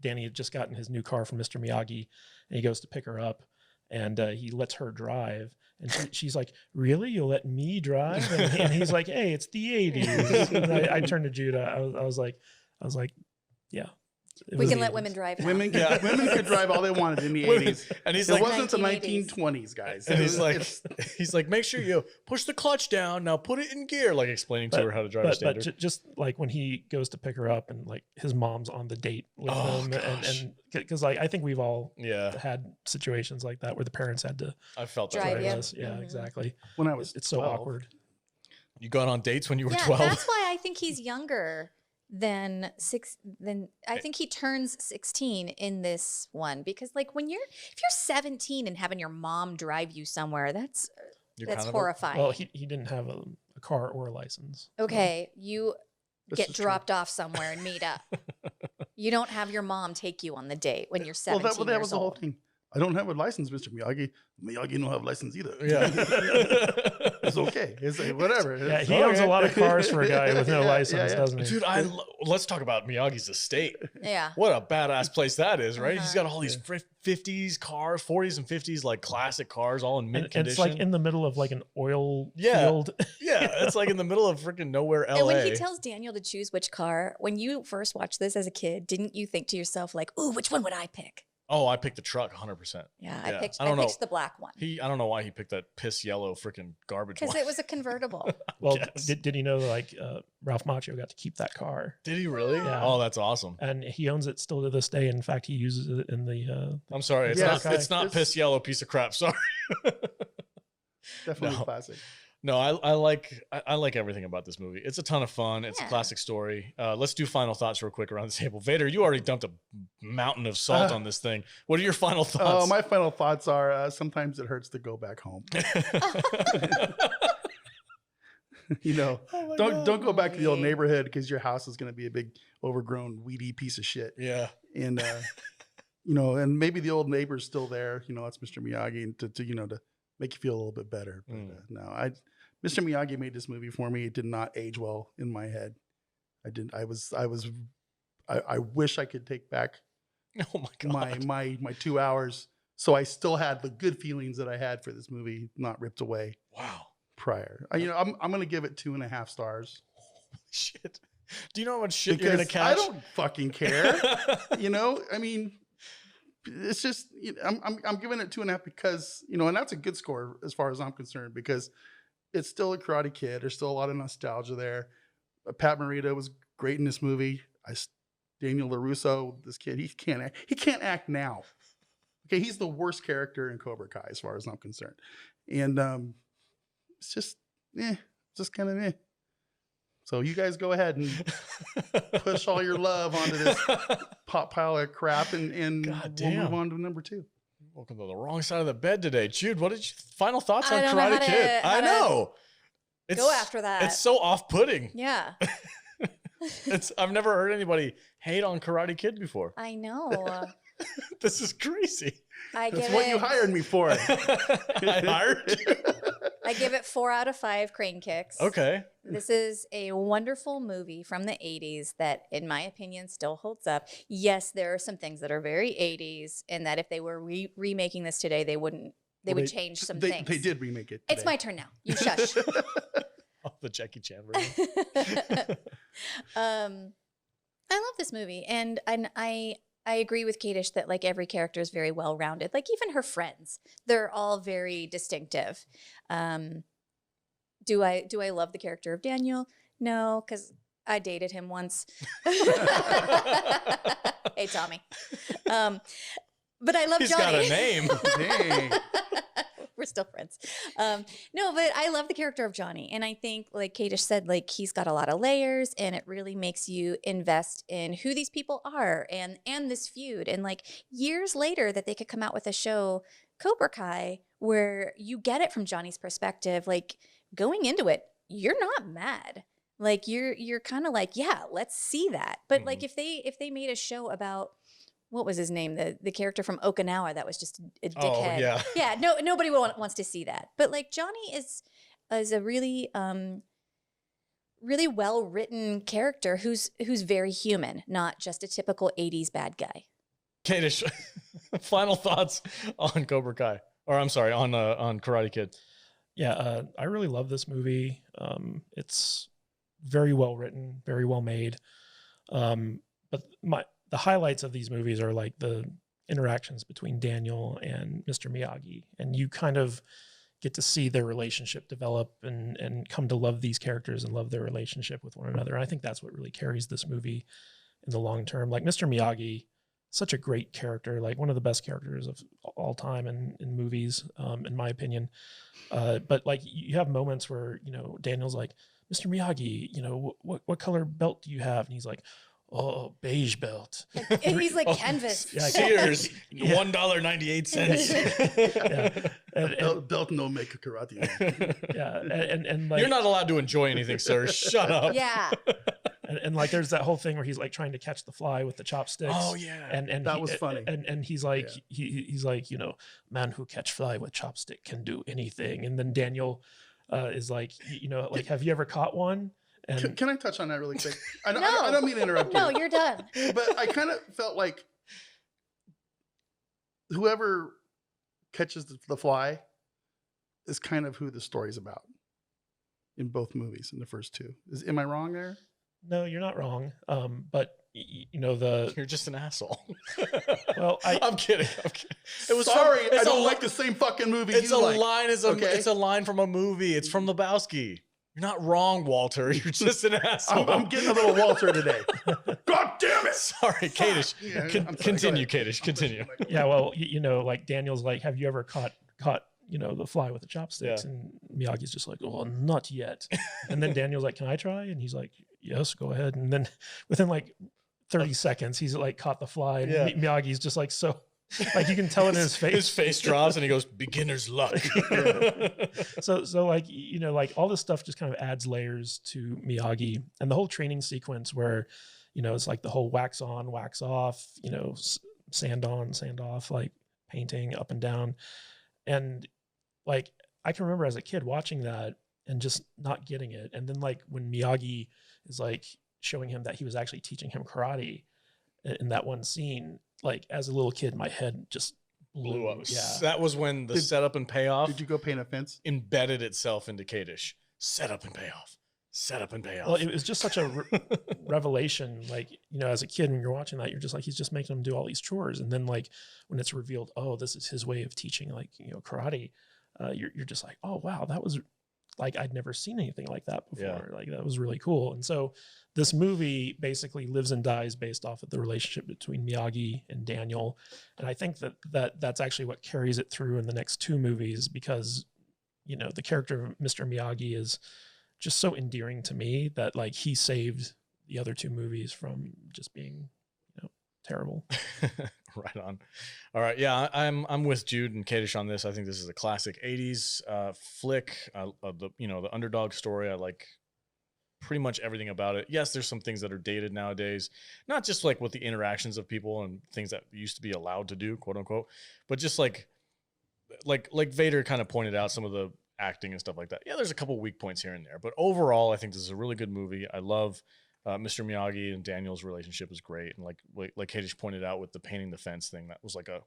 Danny had just gotten his new car from Mr. Miyagi, and he goes to pick her up, and he lets her drive, and she's like, "Really? You'll let me drive?" And he's like, "Hey, it's the '80s." And I turned to Judah. I was like, "Yeah." We can let women drive now. Women could drive all they wanted in the 80s. And he's It like, wasn't the 1980s. 1920s, guys. and he's like, It's- make sure you push the clutch down. Now put it in gear, like explaining to her how to drive a But standard. just like when he goes to pick her up, and like his mom's on the date with Oh, him, gosh. and because like I think we've all Yeah, had situations like that where the parents had to I felt that. Drive way. you. us. Yeah, Mhm. exactly. when I was It's so 12. awkward. You got on dates when you were Yeah, 12. that's why I think he's younger than I think he turns 16 in this one, because like if you're 17 and having your mom drive you somewhere, that's You're kind of a- horrifying. Well, he didn't have a car or a license. Okay, you This get is true. dropped off somewhere and meet up. You don't have your mom take you on the date when you're 17 Well, that years was the whole old. thing. I don't have a license, Mr. Miyagi. Miyagi don't have a license either. Yeah. It's okay. It's like, whatever. Yeah, It's he owns a okay. lot of cars for a guy with no Yeah, license, yeah. doesn't he? Dude, let's talk about Miyagi's estate. Yeah. What a badass place that is, right? He's Uh-huh. got all these 50s cars, 40s and 50s, like classic cars, all in mint And condition. it's like in the middle of like an oil Yeah. field. yeah, it's like in the middle of freaking nowhere, LA. And when he tells Daniel to choose which car, when you first watched this as a kid, didn't you think to yourself like, "Ooh, which one would I pick?" oh, I picked the truck 100%. Yeah, Yeah. I picked I don't know. the black one I don't know why he picked that piss yellow freaking garbage because one. it was a convertible. Well, Yes. did he know like Ralph Macchio got to keep that car, Did he really? Yeah. Oh, that's awesome. and he owns it still to this day. In fact, he uses it in the. I'm sorry. It's Yeah, not okay. it's not It's- piss yellow piece of crap. Sorry. Definitely No. classic. No, I like everything about this movie. It's a ton of fun. It's a Yeah. classic story. Let's do final thoughts real quick around the table. Vader, you already dumped a mountain of salt on this thing. What are your final thoughts? My final thoughts are sometimes it hurts to go back home. Oh my don't God. go back to the old neighborhood because your house is going to be a big overgrown weedy piece of shit. Yeah. And and maybe the old neighbor's still there. That's Mr. Miyagi, and to make you feel a little bit better. But no, Mr. Miyagi made this movie for me. It did not age well in my head. I wish I could take back Oh my God. my 2 hours So I still had the good feelings that I had for this movie not ripped away Wow. prior. I'm going to give it 2.5 stars. Shit. Do you know how much shit you're Because gonna catch? I don't fucking care. It's just I'm giving it 2.5 because and that's a good score as far as I'm concerned because it's still a Karate Kid. There's still a lot of nostalgia there. Pat Morita was great in this movie. Daniel LaRusso, this kid, he can't act now. Okay, he's the worst character in Cobra Kai as far as I'm concerned, and it's just kind of So you guys go ahead and push all your love onto this pot pile of crap, and we'll move on to number 2. Welcome to the wrong side of the bed today, Jude. What did you final thoughts on I don't know Karate Kid? I know. Go after that. It's so off-putting. Yeah. I've never heard anybody hate on Karate Kid before. I know. This is crazy. That's what you hired me for. I hired you. I give it 4 out of 5 crane kicks. Okay. This is a wonderful movie from the 80s that, in my opinion, still holds up. Yes, there are some things that are very 80s, and that if they were remaking this today, they would change some things. They did remake it today. It's my turn now. You shush. Oh, the Jackie Chan version. I love this movie, and I agree with Kadish that like every character is very well rounded. Like even her friends, they're all very distinctive. Do I love the character of Daniel? No, because I dated him once. Hey, Tommy. But I love He's Johnny. got a name. Dang. We're still friends. No, but I love the character of Johnny. And I think, like Kadish said, like he's got a lot of layers and it really makes you invest in who these people are and this feud. And like years later that they could come out with a show, Cobra Kai, where you get it from Johnny's perspective, like going into it, you're not mad. Like you're kind of like, yeah, let's see that. But like if they made a show about, what was his name? The character from Okinawa that was just a dickhead. Oh, yeah. Yeah, nobody wants to see that. But like Johnny is a really really well-written character who's very human, not just a typical 80s bad guy. Kadish, final thoughts on Cobra Kai. Or I'm sorry, on Karate Kid. Yeah, I really love this movie. It's very well written, very well made. But the highlights of these movies are like the interactions between Daniel and Mr. Miyagi. And you kind of get to see their relationship develop and come to love these characters and love their relationship with one another. And I think that's what really carries this movie in the long term. Like Mr. Miyagi, such a great character, like one of the best characters of all time in movies, in my opinion. But like you have moments where, Daniel's like, Mr. Miyagi, what color belt do you have? And he's like, oh, beige belt. And he's like canvas. Yeah, Cheers. $1.98. Yeah. Belt no make a karate. Yeah. And like, You're not allowed to enjoy anything, sir. Shut up. Yeah. And like there's that whole thing where he's like trying to catch the fly with the chopsticks. Oh yeah. And that was funny. And he's like he's like, man who catch fly with chopstick can do anything. And then Daniel is like, like, have you ever caught one? And Can I touch on that really quick? I don't mean to interrupt you. No, you're done. But I kind of felt like whoever catches the fly is kind of who the story's about in both movies, in the first two. Am I wrong there? no, you're not wrong. But You're just an asshole. well, I'm kidding. It was Sorry, it's I don't a, like the same fucking movie It's you a like. line. Okay? It's a line from a movie. It's from Lebowski. You're not wrong, Walter. You're just an asshole. I'm getting a little Walter today. God damn it! Sorry, Kadish. Yeah, I'm sorry, Continue, go ahead. Kadish. Continue. yeah, well, like Daniel's like, have you ever caught the fly with the chopsticks? Yeah. And Miyagi's just like, oh, not yet. And then Daniel's like, can I try? And he's like, yes, go ahead. And then within like 30 seconds, he's like caught the fly. And Yeah. Miyagi's just like, so like you can tell in his face. His face drops and he goes, beginner's luck. So like, like all this stuff just kind of adds layers to Miyagi, and the whole training sequence where, it's like the whole wax on, wax off, sand on, sand off, like painting up and down. And like, I can remember as a kid watching that and just not getting it. And then like when Miyagi is like showing him that he was actually teaching him karate in that one scene, like as a little kid, my head just blew up. Yeah. That was when the Did- setup and payoff Did you go paint a fence? embedded itself into Kadish. Setup and payoff. Setup and payoff. Well, it was just such a revelation. Like, you know, as a kid, when you're watching that, you're just like, he's just making him do all these chores. And then, like, when it's revealed, oh, this is his way of teaching, like, you know, karate, you're just like, oh, wow, that was like, I'd never seen anything like that before. Like, that was really cool. And so this movie basically lives and dies based off of the relationship between Miyagi and Daniel. And I think that's actually what carries it through in the next two movies, because, you know, the character of Mr. Miyagi is just so endearing to me that, like, he saved the other two movies from just being, you know, terrible. Right on. All right. Yeah, I'm with Jude and Kadish on this. I think this is a classic 80s flick. The underdog story. I like pretty much everything about it. Yes, there's some things that are dated nowadays, not just like with the interactions of people and things that used to be allowed to do, quote unquote, but just like Vader kind of pointed out, some of the acting and stuff like that. Yeah, there's a couple weak points here and there, but overall, I think this is a really good movie. I love Mr. Miyagi and Daniel's relationship is great, and like Kadish pointed out with the painting the fence thing, that was like a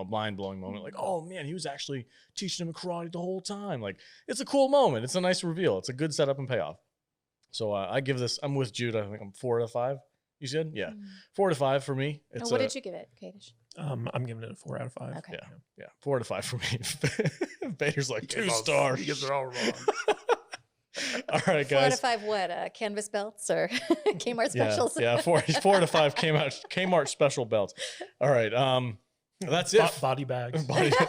mind blowing moment. Like, oh man, he was actually teaching him karate the whole time. Like, it's a cool moment. It's a nice reveal. It's a good setup and payoff. So I give this. I'm with Jude. I think I'm 4 out of 5. You said, yeah, 4 out of 5 for me. It's what did you give it, Kadish? I'm giving it a 4 out of 5. Okay. Yeah, 4 out of 5 for me. Vader's like He 2 gets stars. He gets it all wrong. All right, 4 out guys. of 5 what? Canvas belts or Kmart Yeah, specials? yeah, 4 out of 5 Kmart special belts. All right, that's it. Body bags. Get him a Give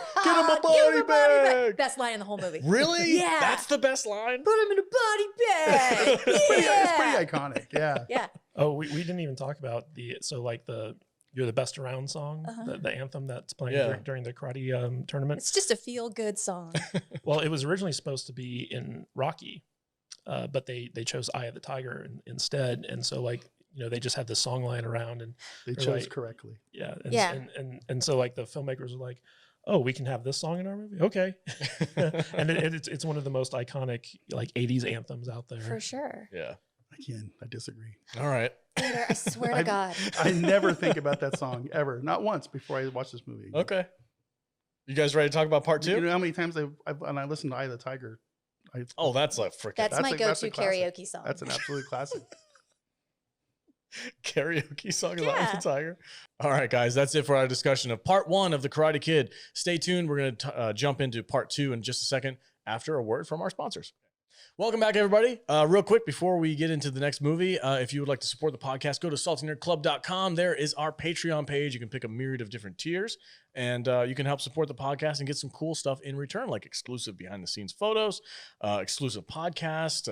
body him a bag. Best line in the whole movie. Really? Yeah. That's the best line? Put him in a body bag. It's Yeah. pretty iconic. Yeah. Yeah. Oh, we didn't even talk about the You're the Best Around song, the anthem that's playing Yeah. during the karate tournament. It's just a feel-good song. Well, it was originally supposed to be in Rocky, but they chose Eye of the Tiger instead. And so, like, you know, they just had the song lying around, and They they're chose like, correctly. yeah, Yeah. And so, like, the filmmakers were like, oh, we can have this song in our movie, okay. And it's one of the most iconic, like, 80s anthems out there. For sure. Yeah. I disagree. All right. Peter, I swear to God. I never think about that song ever. Not once before I watch this movie. Okay. You guys ready to talk about part 2? You know how many times when I listen to Eye of the Tiger, Oh, that's a freaking That's my that's go-to a classic. karaoke song. That's an absolute classic. karaoke song of Eye Yeah. of the Tiger. All right, guys, that's it for our discussion of part 1 of The Karate Kid. Stay tuned. We're going to jump into part 2 in just a second after a word from our sponsors. Welcome back, everybody. Real quick, before we get into the next movie, if you would like to support the podcast, go to saltynerdclub.com. There is our Patreon page. You can pick a myriad of different tiers, and you can help support the podcast and get some cool stuff in return, like exclusive behind-the-scenes photos, exclusive podcasts,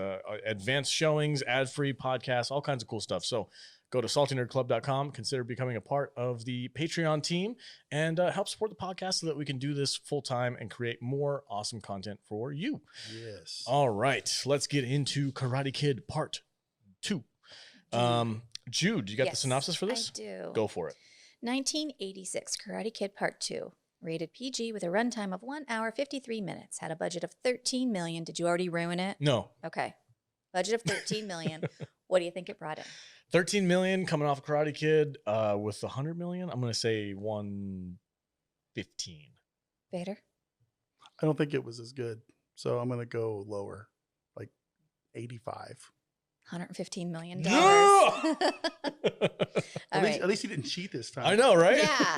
advanced showings, ad-free podcasts, all kinds of cool stuff. So go to saltynerdclub.com, consider becoming a part of the Patreon team, and help support the podcast so that we can do this full-time and create more awesome content for you. Yes. All right, let's get into Karate Kid Part 2. Jude, you got the Yes, synopsis for this? I do. Go for it. 1986 Karate Kid Part 2. Rated PG with a runtime of 1 hour 53 minutes. Had a budget of $13 million. Did you already ruin it? No, Okay. Budget of $13 million. What do you think it brought in? 13 million coming off of Karate Kid with 100 million. I'm going to say 115. Vader? I don't think it was as good, so I'm gonna go lower, like 85. $115 million. Yeah! All right. At least he didn't cheat this time. I know, right? Yeah.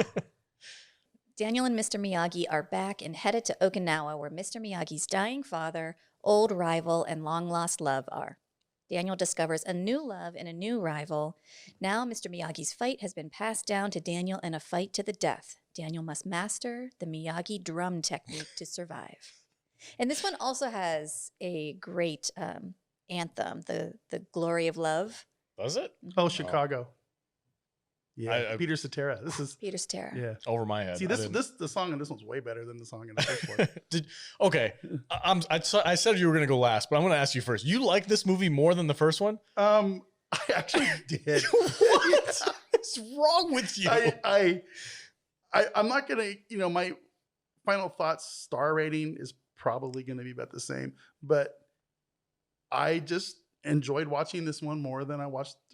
Daniel and Mr. Miyagi are back and headed to Okinawa, where Mr. Miyagi's dying father, old rival, and long-lost love are. Daniel discovers a new love in a new rival. Now Mr. Miyagi's fight has been passed down to Daniel in a fight to the death. Daniel must master the Miyagi drum technique to survive. And this one also has a great anthem, the Glory of Love. Does it? Oh, Chicago. Yeah, I- Peter Cetera. This is Peter Cetera. yeah. Over my head. See, I didn't- the song in this one's way better than the song in the first one. Okay. I said you were going to go last, but I'm going to ask you first. You like this movie more than the first one? I actually did. What? What's wrong with you? I'm not gonna, my final thoughts star rating is probably gonna be about the same, but I just enjoyed watching this one more than I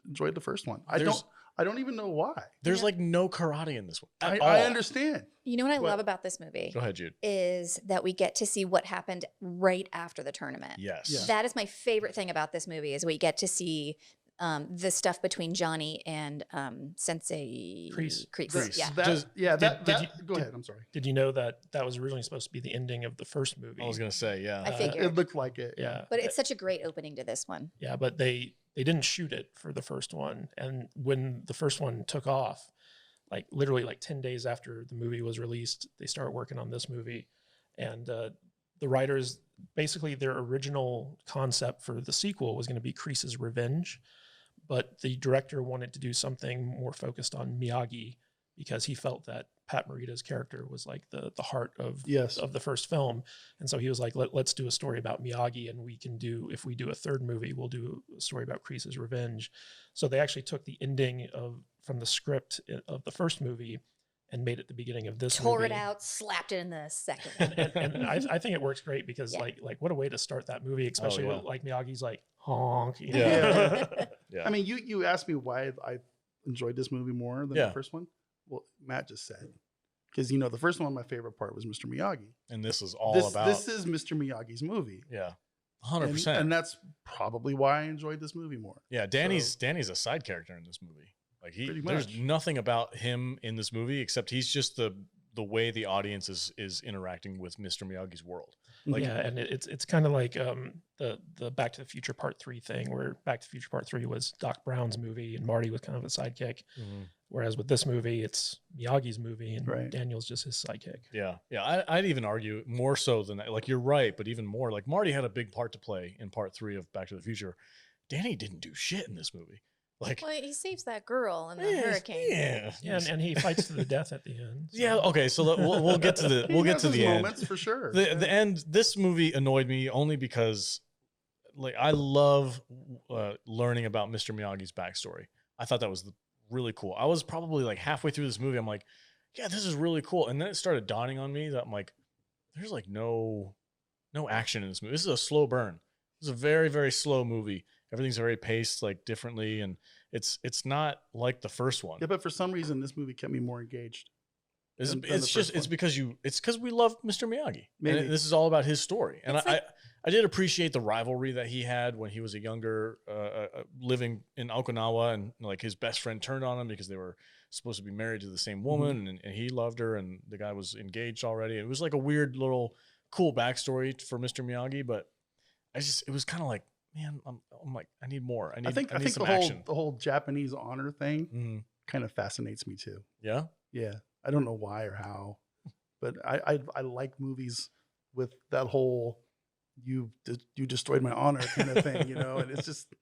enjoyed the first one. I I don't even know why. There's like no karate in this one. I At all. understand. You know what I But- love about this movie Go ahead, Jude. is that we get to see what happened right after the tournament. Yes. Yeah. That is my favorite thing about this movie is we get to see the stuff between Johnny and Sensei Kreese. Kreese. Yeah. Go ahead. I'm sorry. Did you know that was originally supposed to be the ending of the first movie? I was gonna say, yeah. I figured. It looked like it. Yeah. But it's such a great opening to this one. Yeah, but they didn't shoot it for the first one. And when the first one took off, like literally like 10 days after the movie was released, they started working on this movie. And the writers, basically their original concept for the sequel was going to be Kreese's revenge. But the director wanted to do something more focused on Miyagi because he felt that Pat Morita's character was like the heart of Yes. of the first film. And so he was like, let's do a story about Miyagi, and we can do, if we do a third movie, we'll do a story about Kreese's revenge. So they actually took the ending from the script of the first movie and made it the beginning of this Tore movie. it out, slapped it in the second one. And I think it works great because Yeah. like what a way to start that movie, especially yeah. with like Miyagi's like honk. You know? Yeah. Yeah. Yeah. I mean, you asked me why I enjoyed this movie more than Yeah. the first one. Well, Matt just said, because the first one, my favorite part was Mr. Miyagi. and this is all This about is Mr. Miyagi's movie. yeah. And- 100%. and that's probably why I enjoyed this movie more. Yeah, Danny's a side character in this movie. Like Pretty there's much. nothing about him in this movie except he's just the way the audience is interacting with Mr. Miyagi's world. Like yeah, and it's kind of like the Back to the Future Part 3 thing, where Back to the Future Part 3 was Doc Brown's movie and Marty was kind of a sidekick. mhm. Whereas with this movie, it's Miyagi's movie and Right. Daniel's just his sidekick. Yeah. Yeah. I'd even argue more so than that. Like you're right, but even more like Marty had a big part to play in part 3 of Back to the Future. Danny didn't do shit in this movie. Like Well, he saves that girl in the yeah, hurricane. Yeah. Yeah, and he fights to the death at the end. so- Yeah, okay, so we'll get to the He we'll get has to his the end. moments for sure. The end. This movie annoyed me only because, like, I love learning about Mr. Miyagi's backstory. I thought that was really cool. I was probably like halfway through this movie. I'm like, yeah, this is really cool. And then it started dawning on me that I'm like, there's like no action in this movie. This is a slow burn. This is a very, very slow movie. Everything's very paced like differently, and it's not like the first one. Yeah, but for some reason, this movie kept me more engaged. It's, than the it's just first it's one. because we love Mr. Miyagi. Maybe. And this is all about his story. And It's like- I did appreciate the rivalry that he had when he was a younger living in Okinawa, and like his best friend turned on him because they were supposed to be married to the same woman, and he loved her, and the guy was engaged already. It was like a weird little cool backstory for Mr. Miyagi, but it was kind of like, man, I'm like, I need more. I think need some the action. whole Japanese honor thing Mhm. kind of fascinates me too. Yeah. Yeah, I don't know why or how, but I like movies with that whole you destroyed my honor kind of thing, And it's just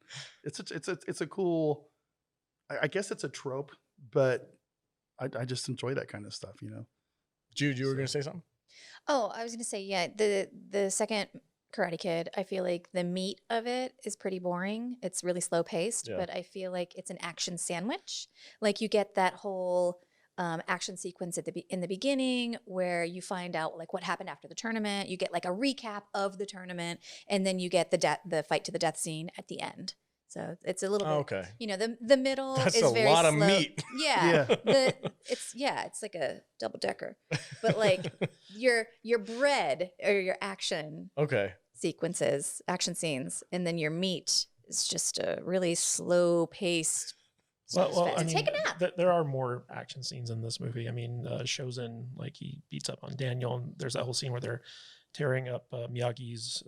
it's a cool. I guess it's a trope, but I just enjoy that kind of stuff, Jude, you were going to say something? Oh, I was gonna say, yeah, the second Karate Kid, I feel like the meat of it is pretty boring. It's really slow paced, Yeah. but I feel like it's an action sandwich. Like you get that whole action sequence in the beginning where you find out like what happened after the tournament. You get like a recap of the tournament, and then you get the fight to the death scene at the end. So it's a little bit, Okay. the middle That's is a very lot of slow. meat. Yeah, Yeah. it's like a double decker, but like your bread or your action Okay. sequences, action scenes, and then your meat is just a really slow paced. Well, I mean, take a nap. there are more action scenes in this movie. I mean, Shozen, like he beats up on Daniel, and there's that whole scene where they're tearing up Miyagi's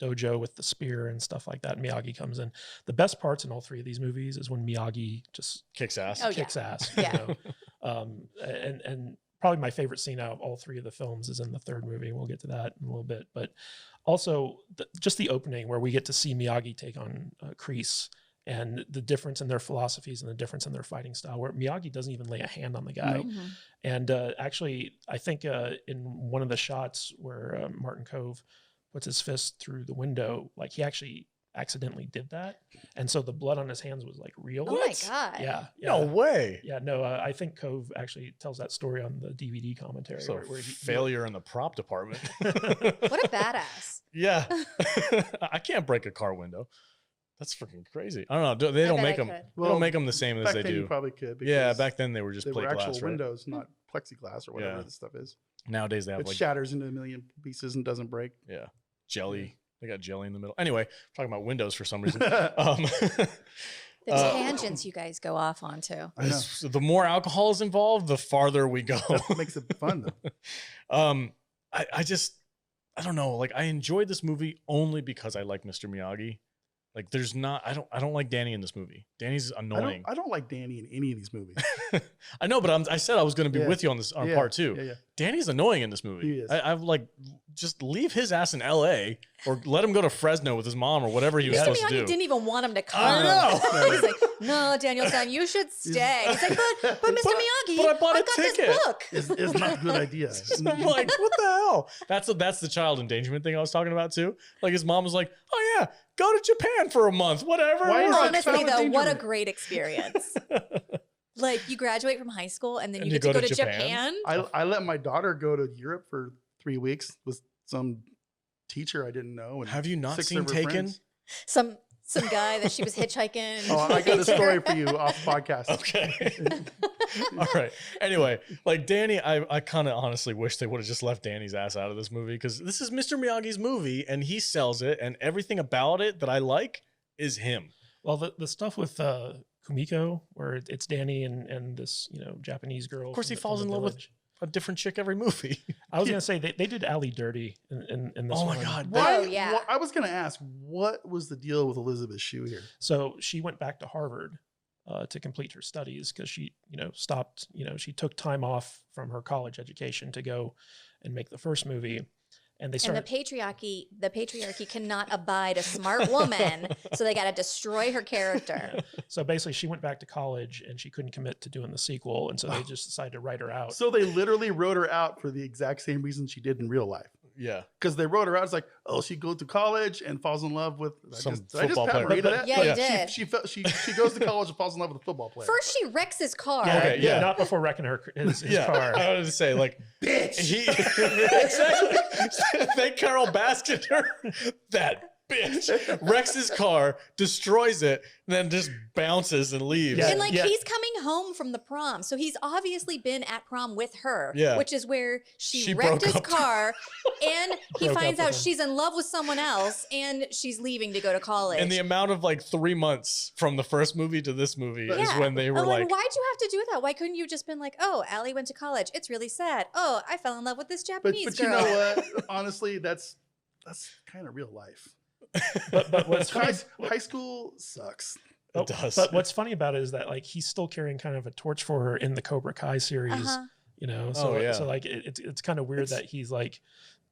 dojo with the spear and stuff like that. And Miyagi comes in. The best parts in all three of these movies is when Miyagi just Kicks ass. Oh, yeah. kicks ass. Yeah. And probably my favorite scene out of all three of the films is in the third movie. We'll get to that in a little bit, but also just the opening where we get to see Miyagi take on Kreese, and the difference in their philosophies and the difference in their fighting style, where Miyagi doesn't even lay a hand on the guy. Nope. Mhm. And actually, I think in one of the shots where Martin Cove puts his fist through the window, like he actually accidentally did that. And so the blood on his hands was like real. Oh my god! Yeah. No way. Yeah, no, I think Cove actually tells that story on the DVD commentary. So where he- failure in the prop department. What a badass! Yeah. I can't break a car window. That's freaking crazy. I don't know. They I don't bet make I them. could. They don't make them the same as back they then do. You probably could. Yeah, because back then they were just they were plate actual glass, right? windows, not plexiglass or whatever Yeah. this stuff is. Nowadays they have It like shatters into a million pieces and doesn't break. jelly. They got jelly in the middle. Anyway, talking about windows for some reason. The tangents you guys go off onto. I know. The more alcohol is involved, the farther we go. That's what makes it fun, though. I don't know. Like I enjoyed this movie only because I like Mr. Miyagi. Like there's not, I don't like Danny in this movie. Danny's annoying. I don't like Danny in any of these movies. I know, but I said I was going to be Yeah. with you on this on part two. Yeah. Danny's annoying in this movie. He is. I've like just leave his ass in L.A. or let him go to Fresno with his mom or whatever he was Mr. supposed to Miyagi do. didn't even want him to come. I know. He's like, no, Daniel-san, you should stay. He's like, but Mr. Miyagi, but I bought a got ticket." this book. It's not a good idea. I'm like, what the hell? That's the child endangerment thing I was talking about too. Like his mom was like, oh yeah, go to Japan for a month, whatever. Why is it Honestly, child though, what a endangerment? great experience. Like, you graduate from high school and then And you you get to go go to to Japan? Japan. I let my daughter go to Europe for 3 weeks with some teacher I didn't know. And Have you not 6 seen of her Taken? friends. Some guy that she was hitchhiking. Oh, I got a story for you off podcast. Okay. All right. Anyway, like Danny, I kind of honestly wish they would have just left Danny's ass out of this movie because this is Mr. Miyagi's movie and he sells it and everything about it that I like is him. Well, the stuff with Kumiko, where it's Danny and this Japanese girl. Of course, from he the- falls from in the love with village. a different chick every movie. I was gonna say they did Allie dirty in this Oh my one. God. Oh, yeah. I was going to ask, what was the deal with Elizabeth Shue here? So she went back to Harvard to complete her studies because she stopped. She took time off from her college education to go and make the first movie. And they And started. the patriarchy cannot abide a smart woman, so they got to destroy her character. So basically, she went back to college and she couldn't commit to doing the sequel, and so they just decided to write her out. So they literally wrote her out for the exact same reason she did in real life. Yeah. Because they wrote her out. It's like, oh, she goes to college and falls in love with Some did I just football pat player. Marie to that? Yeah, you did. She goes to college and falls in love with a football player. First, she wrecks his car. Yeah, Okay, yeah. not before wrecking his Yeah. car. I wanted to say, like, Bitch. he exactly. Thank Carol Baskiner. That bitch wrecks his car, destroys it, and then just bounces and leaves. Yeah. And like he's coming home from the prom, so he's obviously been at prom with her. Yeah. Which is where she She wrecked broke his up. car, and he Broke finds up out with him. she's in love with someone else, and she's leaving to go to college. And the amount of like 3 months from the first movie to this movie is Yeah. when they were and like, why'd you have to do that? Why couldn't you just been like, oh, Allie went to college. It's really sad. Oh, I fell in love with this But Japanese you girl. know what? Honestly, that's kind of real life. But what's funny, High school sucks. It does. But what's funny about it is that like he's still carrying kind of a torch for her in the Cobra Kai series. Uh-huh. So Oh, yeah. so like it's kind of weird that he's like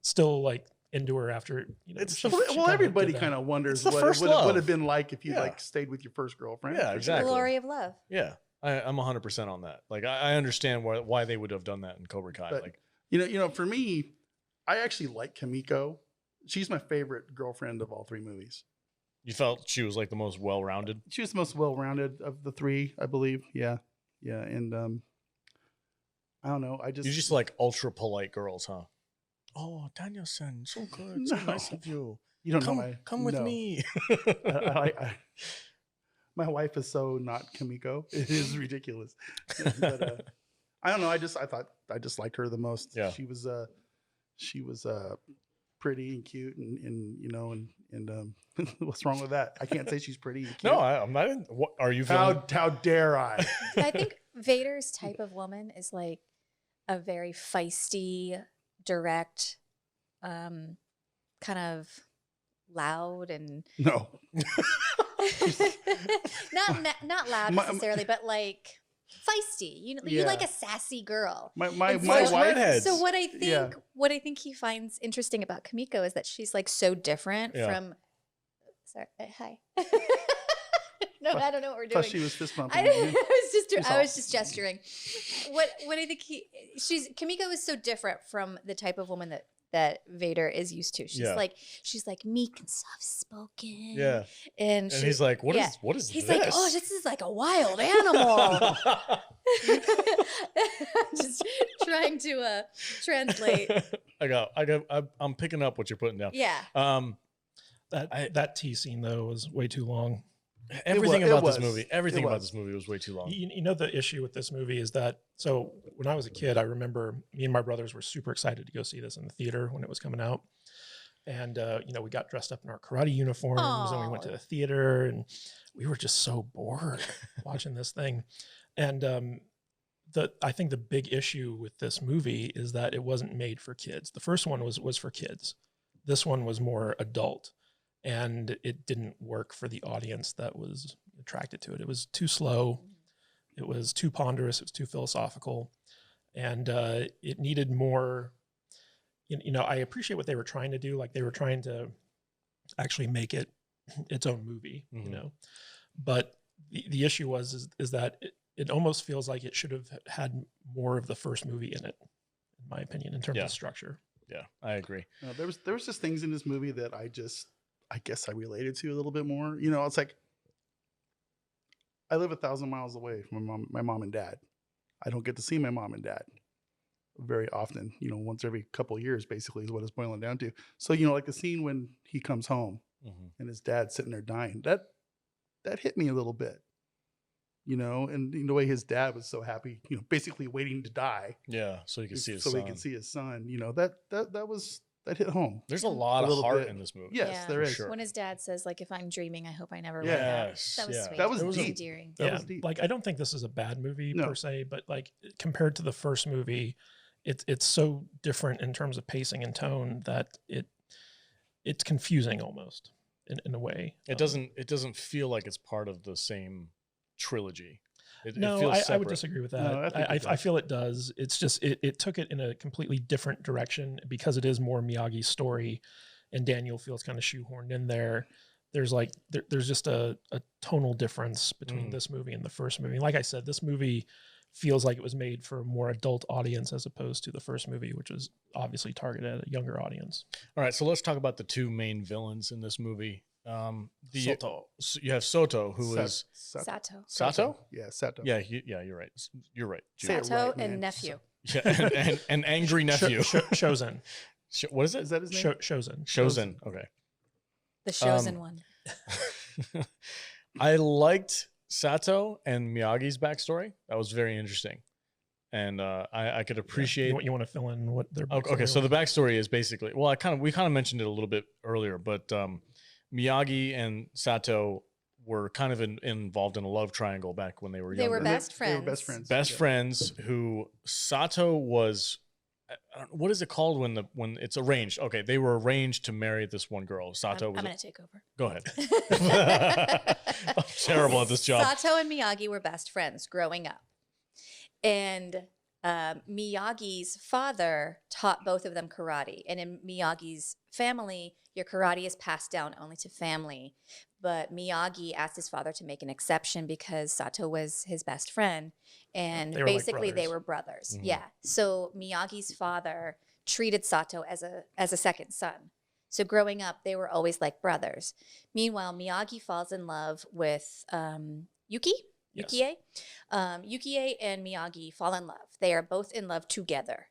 still like into her after It's she- the- she Well, kinda everybody did that. kind of wonders It's the what first it love. would have been like if you Yeah. like stayed with your first girlfriend. Yeah, exactly. Glory of love. yeah, I'm 100% on that. Like, I understand why they would have done that in Cobra Kai. But- like, You know, for me, I actually like Kamiko. She's my favorite girlfriend of all 3 movies. you felt she was like the most well-rounded. She was the most well-rounded of the 3, I believe. Yeah, and I don't know. You just like ultra polite girls, huh? Oh, Daniel-san, so good, so No. nice of you. you don't know Come with no. me. My wife is so not Kamiko. It is ridiculous. But I don't know. I just like her the most. Yeah. She was pretty and cute and what's wrong with that? I can't say she's pretty and cute. No, I'm not. What are you feeling? How dare I? I think Vader's type of woman is like a very feisty, direct, kind of loud and No. not loud My- necessarily, but like feisty. You Yeah. like a sassy girl. My And my so- wife. redheads. So what I think Yeah. what I think he finds interesting about Kamiko is that she's like so different Yeah. from. Sorry, hi. No, I don't know what we're doing. Plus, she was fist bumping. I It's was all- just gesturing. What I think Kamiko is so different from the type of woman that Vader is used to. She's Yeah. like meek and soft spoken. Yeah, And and he's like, what is yeah. this? he's like, oh, this is like a wild animal. Just trying to translate. I'm picking up what you're putting down. Yeah. That tea scene though was way too long. Everything it about was. this movie, It everything about was. this movie was way too long. You know, the issue with this movie is that, so when I was a kid, I remember me and my brothers were super excited to go see this in the theater when it was coming out. And, you know, we got dressed up in our karate uniforms and we went to Aw. the theater and we were just so bored watching this thing. And I think the big issue with this movie is that it wasn't made for kids. The first one was for kids. This one was more adult. And it didn't work for the audience that was attracted to it. It was too slow. It was too ponderous. It was too philosophical. And it needed more, you know, I appreciate what they were trying to do. Like they were trying to actually make it its own movie, you know. But the issue is that it almost feels like it should have had more of the first movie in it, in my opinion, in terms of structure. Yeah, I agree. There was just things in this movie that I guess I related to a little bit more. You know, it's like I live 1,000 miles away from my mom and dad. I don't get to see my mom and dad very often. You know, once every couple of years, basically, is what it's boiling down to. So, you know, like the scene when he comes home and his dad's sitting there dying, that hit me a little bit. You know, and the way his dad was so happy, you know, basically waiting to die. Yeah, so you can see his so son. he could see his son. You know, that hit home. There's a lot of little heart bit. in this movie. Yes, there is. Sure. When his dad says, like, if I'm dreaming, I hope I never wake Yes, up. That was yeah. sweet. That was It deep. endearing. That Yeah, was deep. like I don't think this is a bad movie No. per se, but like compared to the first movie, it's so different in terms of pacing and tone that it's confusing almost in a way. It doesn't feel like it's part of the same trilogy. It No, feels I separate. would disagree with that. No, I think it I does. feel it does. It's just it took it in a completely different direction because it is more Miyagi's story, and Daniel feels kind of shoehorned in there. There's like there's just a tonal difference between this movie and the first movie. Like I said, this movie feels like it was made for a more adult audience as opposed to the first movie, which was obviously targeted at a younger audience. All right, so let's talk about the two main villains in this movie. Soto. You have Soto, who Sa- is Sato. Sato. Yeah, Sato. Yeah, you're right. You're right. Say it Sato right, man. and nephew. Yeah, and an angry nephew. Shozen. What is it? Is that his name? Shozen. Shozen. Okay. The chosen one. I liked Sato and Miyagi's backstory. That was very interesting, and I could appreciate. You want to fill in what their Okay, so the backstory is basically, well, we kind of mentioned it a little bit earlier, but Miyagi and Sato were kind of involved in a love triangle back when they were They younger. were best They were friends. best friends. Best Yeah. friends. Who Sato was. What is it called when it's arranged? Okay, they were arranged to marry this one girl. Sato I'm was. going to take over. Go ahead. I'm terrible at this job. Sato and Miyagi were best friends growing up. And Miyagi's father taught both of them karate. And in Miyagi's family, your karate is passed down only to family. But Miyagi asked his father to make an exception because Sato was his best friend. And They were like basically they brothers. were brothers. Mhm. Yeah. So Miyagi's father treated Sato as a second son. So growing up, they were always like brothers. Meanwhile, Miyagi falls in love with Yuki. Yes. Yukie. Yukie and Miyagi fall in love. They are both in love together.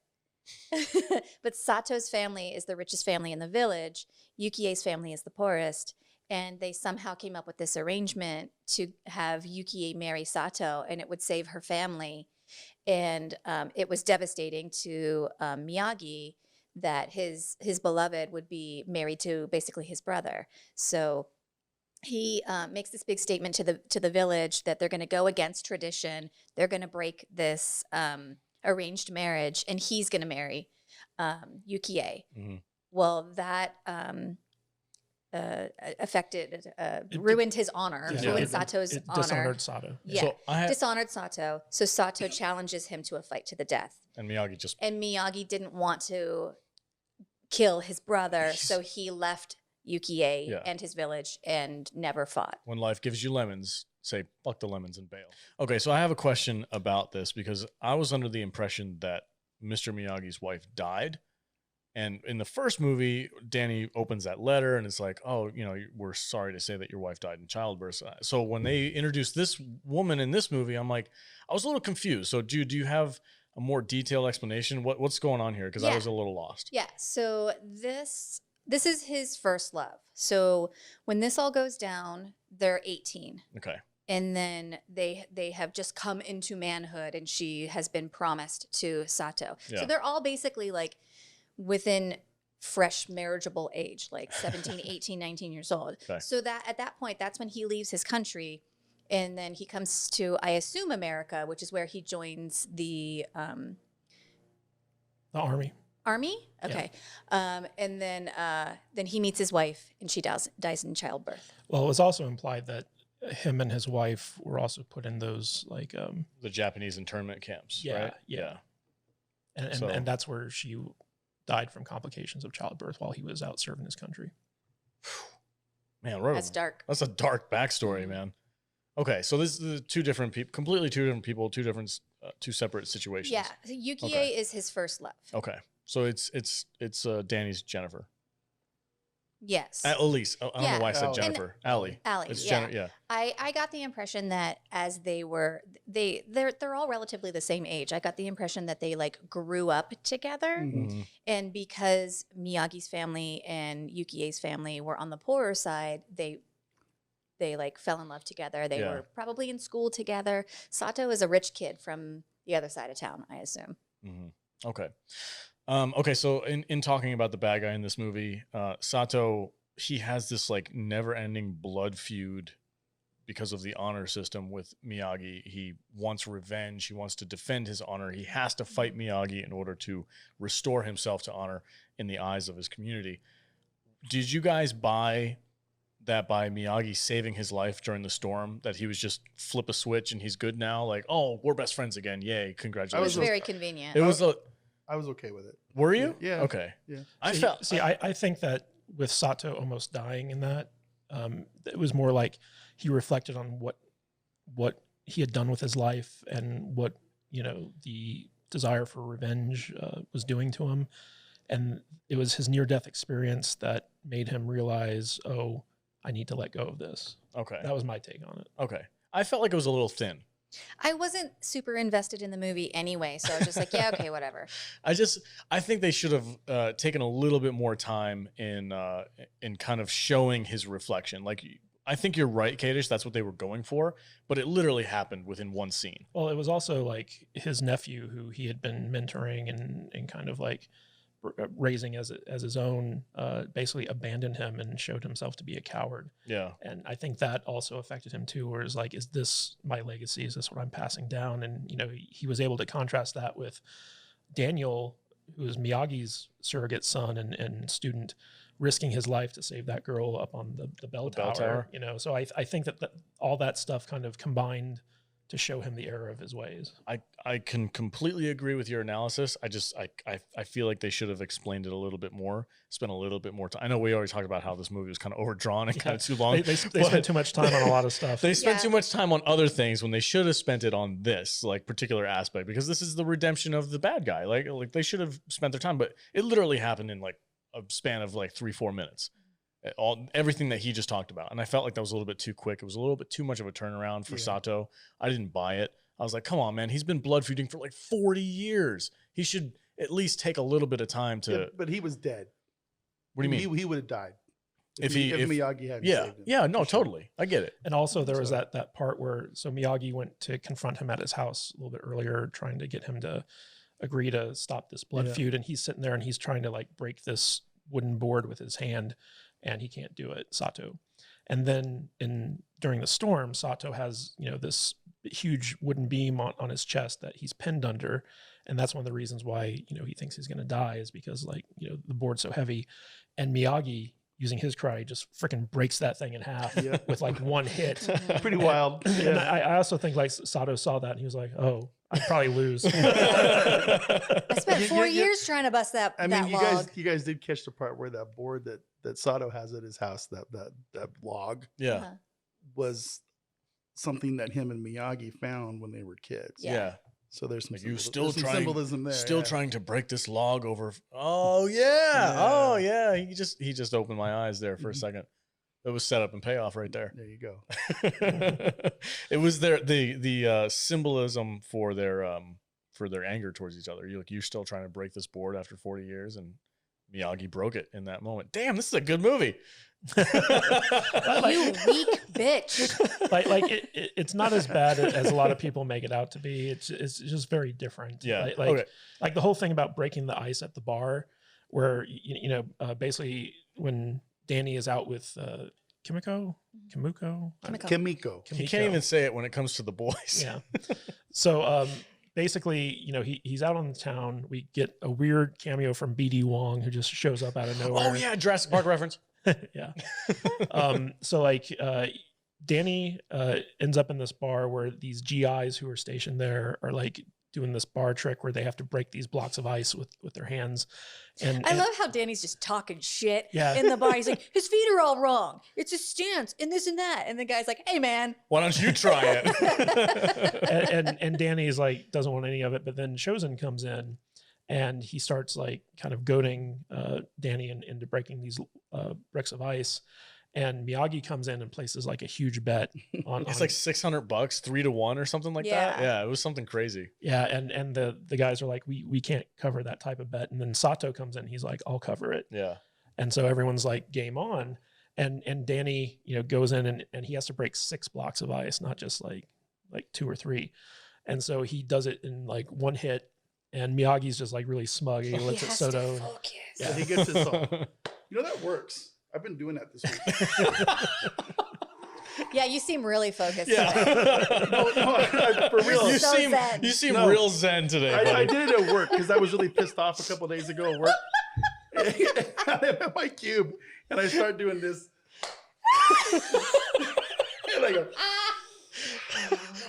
But Sato's family is the richest family in the village. Yukie's family is the poorest. And they somehow came up with this arrangement to have Yukie marry Sato, and it would save her family. And it was devastating to Miyagi that his beloved would be married to basically his brother. So he makes this big statement to the village that they're going to go against tradition. They're going to break this arranged marriage, and he's going to marry Yukie. Mhm. Well, that ruined his honor, Yeah. ruined It- Sato's it honor. dishonored Sato. Yeah, So dishonored Sato. So Sato challenges him to a fight to the death. and Miyagi just And Miyagi didn't want to kill his brother, so he left Yukie Yeah. and his village and never fought. when life gives you lemons, say fuck the lemons and bail. Okay, so I have a question about this because I was under the impression that Mr. Miyagi's wife died. And in the first movie, Danny opens that letter and it's like, oh, we're sorry to say that your wife died in childbirth. So when they introduced this woman in this movie, I'm like, I was a little confused. So do you have a more detailed explanation? What's going on here? Because I Yeah. was a little lost. Yeah, so this This is his first love. So when this all goes down, they're 18. Okay. And then they have just come into manhood, and she has been promised to Sato. Yeah. So they're all basically like within fresh marriageable age, like 17, 18, 19 years old. Okay. So that at that point, that's when he leaves his country, and then he comes to, I assume, America, which is where he joins the army. army. Okay. And then he meets his wife, and she dies in childbirth. Well, it was also implied that him and his wife were also put in those like the Japanese internment camps. yeah, right? yeah. And, So- and that's where she died from complications of childbirth while he was out serving his country. Man, That's dark. That's a dark backstory, man. Okay, so this is two different people, completely two different people, two separate situations. Yeah. So Yukie Okay. is his first love. Okay, so it's Danny's Jennifer. Yes. At least I don't know why I said Allie. Jennifer. Allie. Allie, It's yeah. yeah. I got the impression that as they're all relatively the same age. I got the impression that they like grew up together, Mhm. and because Miyagi's family and Yukie's family were on the poorer side, they like fell in love together. They Yeah. were probably in school together. Sato is a rich kid from the other side of town, I assume. Mhm. Okay. Okay, so in talking about the bad guy in this movie, Sato, he has this like never-ending blood feud because of the honor system with Miyagi. He wants revenge. He wants to defend his honor. He has to fight Miyagi in order to restore himself to honor in the eyes of his community. Did you guys buy that by Miyagi saving his life during the storm, that he was just flip a switch and he's good now? Like, oh, we're best friends again. Yay, It was congratulations. very convenient. It was a... I was okay with it. Were you? Yeah. Okay. Yeah. I think that with Sato almost dying in that, it was more like he reflected on what he had done with his life and what, the desire for revenge was doing to him. And it was his near-death experience that made him realize, oh, I need to let go of this. Okay. That was my take on it. Okay. I felt like it was a little thin. I wasn't super invested in the movie anyway, so I was just like, yeah, okay, whatever. I think they should have taken a little bit more time in kind of showing his reflection. Like, I think you're right, Kadish, that's what they were going for, but it literally happened within one scene. Well, it was also like his nephew who he had been mentoring and kind of like raising as his own, basically abandoned him and showed himself to be a coward. Yeah. And I think that also affected him too, where it's like, is this my legacy? Is this what I'm passing down? And, he was able to contrast that with Daniel, who is Miyagi's surrogate son and student, risking his life to save that girl up on the bell tower. So I think that all that stuff kind of combined to show him the error of his ways. I can completely agree with your analysis. I feel like they should have explained it a little bit more, spent a little bit more time. I know we already talked about how this movie was kind of overdrawn and kind of too long. They spent too much time on a lot of stuff. They spent too much time on other things when they should have spent it on this like particular aspect, because this is the redemption of the bad guy. Like they should have spent their time, but it literally happened in like a span of like 3-4 minutes. Everything that he just talked about. And I felt like that was a little bit too quick. It was a little bit too much of a turnaround for Sato. I didn't buy it. I was like, come on, man. He's been blood feuding for like 40 years. He should at least take a little bit of time to... Yeah, but he was dead. What do you mean? He would have died. If Miyagi hadn't yeah. saved him. Yeah, no, For sure. totally. I get it. And also there was that part where, so Miyagi went to confront him at his house a little bit earlier, trying to get him to agree to stop this blood feud. And he's sitting there and he's trying to like break this wooden board with his hand, and he can't do it, Sato. And then during the storm, Sato has, this huge wooden beam on his chest that he's pinned under. And that's one of the reasons why, he thinks he's going to die, is because the board's so heavy. And Miyagi, using his karate, just freaking breaks that thing in half with like one hit. Pretty wild. And I also think like Sato saw that and he was like, oh, I'd probably lose. I spent 4 years trying to bust that log. You guys did catch the part where that board that Sato has at his house, that log, Yeah. was something that him and Miyagi found when they were kids. Yeah. So there's some, Like, you there's some symbolism there. Still trying to break this log over. Oh yeah. Oh yeah. He just opened my eyes there for a second. It was setup and payoff right there. There you go. It was the symbolism for their anger towards each other. You're still trying to break this board after 40 years, and Miyagi broke it in that moment. Damn, this is a good movie. You weak bitch. It's not as bad as a lot of people make it out to be. It's just very different. Yeah. Like the whole thing about breaking the ice at the bar, where basically when Danny is out with Kimiko. He can't even say it when it comes to the boys. Yeah. So basically, he's out on the town. We get a weird cameo from BD Wong, who just shows up out of nowhere. Oh yeah, Jurassic Park reference. Yeah. Danny ends up in this bar where these GIs who are stationed there are like doing this bar trick where they have to break these blocks of ice with their hands. And I love how Danny's just talking shit Yeah. in the bar. He's like, his feet are all wrong. It's his stance and this and that. And the guy's like, hey man. Why don't you try it? and Danny's like doesn't want any of it, but then Chosen comes in and he starts like kind of goading Danny into breaking these bricks of ice. And Miyagi comes in and places like a huge bet on. It's like $600, 3-1 or something like that. Yeah, it was something crazy. Yeah, and the guys are like, we can't cover that type of bet. And then Sato comes in, he's like, I'll cover it. Yeah. And so everyone's like, game on. And Danny, goes in and he has to break 6 blocks of ice, not just like 2 or 3. And so he does it in like one hit. And Miyagi's just like really smug. He looks at Soto. Yeah, he gets his song. That works. I've been doing that this week. Yeah, you seem really focused. Yeah. No, for real. You So seem No. real zen today. I did it at work because I was really pissed off a couple days ago at work. I'm at my cube and I start doing this. And I go,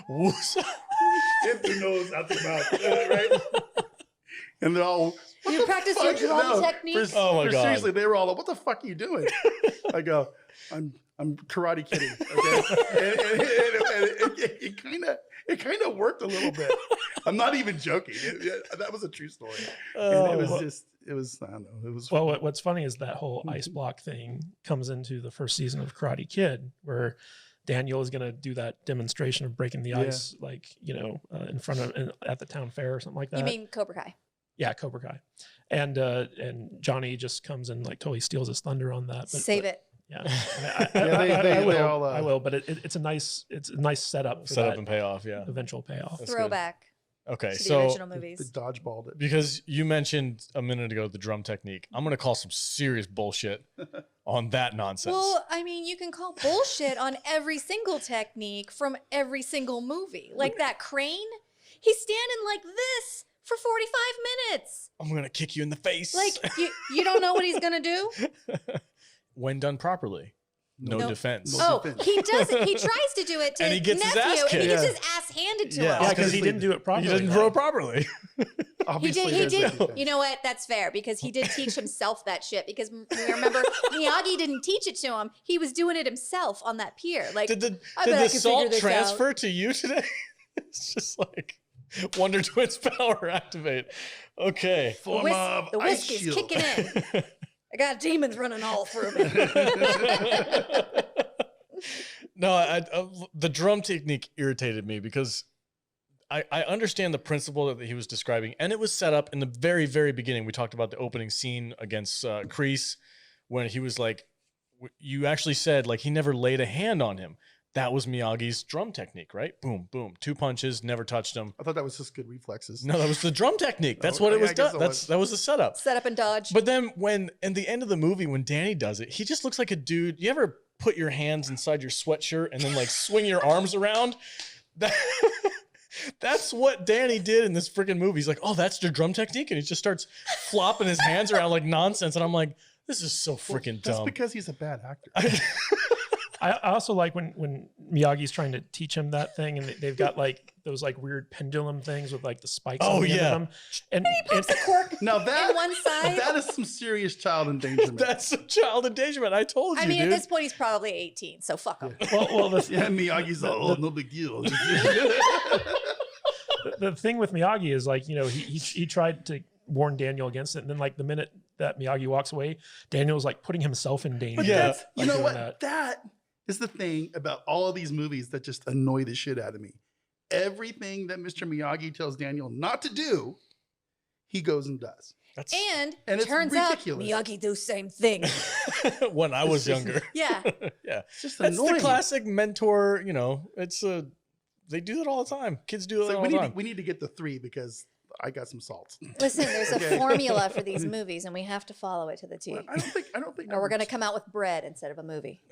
in the nose, out the mouth. Right? And they're all, You practice your drum technique? Oh my God. Seriously, they were all like, what the fuck are you doing? I go, I'm karate kidding. Okay. and it kind of worked a little bit. I'm not even joking. That was a true story. And it was, I don't know. It was, Well, what's funny is that whole ice block thing comes into the first season of Karate Kid, where Daniel is going to do that demonstration of breaking the ice, in front of at the town fair or something like that. You mean Cobra Kai? Yeah, Cobra Kai, and Johnny just comes and like totally steals his thunder on that. Save it. Yeah, I I will. But it's a nice setup for that and payoff. Yeah. eventual payoff. That's Throwback Okay, to the so original the movies. dodgeballed it. because you mentioned a minute ago the drum technique, I'm gonna call some serious bullshit on that nonsense. Well, I mean, you can call bullshit on every single technique from every single movie. Like that crane, he's standing like this for 45 minutes. I'm gonna kick you in the face. Like, you don't know what he's going to do? when done properly, no No. defense. No. Oh, he does it. He tries to do it to And he his gets his nephew, ass and he kicked. gets Yeah. his ass handed to Yeah. Yeah, him. because he didn't do it properly. He didn't throw it properly. He Obviously, did. there's a defense. You know what? That's fair because he did teach himself that shit. Because remember, Miyagi didn't teach it to him. He was doing it himself on that pier. Like, Did the I bet I can figure salt this transfer to you today? It's just like Wonder Twins power activate. Okay. Form of the ice whiskey's shield. kicking in. I got demons running all through me. No, the drum technique irritated me because I understand the principle that he was describing, and it was set up in the very, very beginning. We talked about the opening scene against Kreese when he was like, you actually said like he never laid a hand on him. That was Miyagi's drum technique, right? Boom, boom, 2 punches, never touched him. I thought that was just good reflexes. No, that was the drum technique. That's Oh, what it yeah, was I guess done. it was. That was the setup. Set up and dodge. But then when in the end of the movie, when Danny does it, he just looks like a dude. You ever put your hands inside your sweatshirt and then like swing your arms around? That's what Danny did in this freaking movie. He's like, oh, that's your drum technique. And he just starts flopping his hands around like nonsense. And I'm like, this is so freaking That's dumb. because he's a bad actor. I also like when Miyagi's trying to teach him that thing, and they've got like those like weird pendulum things with like the spikes. Oh, on the end yeah. of them. And Pops a cork Now in that one side. that is some serious child endangerment. That's a child endangerment. I told you, I mean, dude. at this point, he's probably 18, so fuck him. well, Yeah, Miyagi's like, oh, no big deal. the thing with Miyagi is like, he tried to warn Daniel against it, and then like the minute that Miyagi walks away, Daniel's like putting himself in danger. But Yeah. that's, you by know doing what? That is the thing about all of these movies that just annoy the shit out of me. Everything that Mr. Miyagi tells Daniel not to do, he goes and does. That's And And it's turns ridiculous. out Miyagi do same thing. when I was It's just- younger. Yeah. Yeah. It's just That's annoying. the classic mentor, you know, it's they do it all the time. Kids do It's it like, all the time. we need to get the 3 because I got some salt. Listen, there's a Okay. formula for these movies, and we have to follow it to the T. I don't think. Or we're going to come out with bread instead of a movie.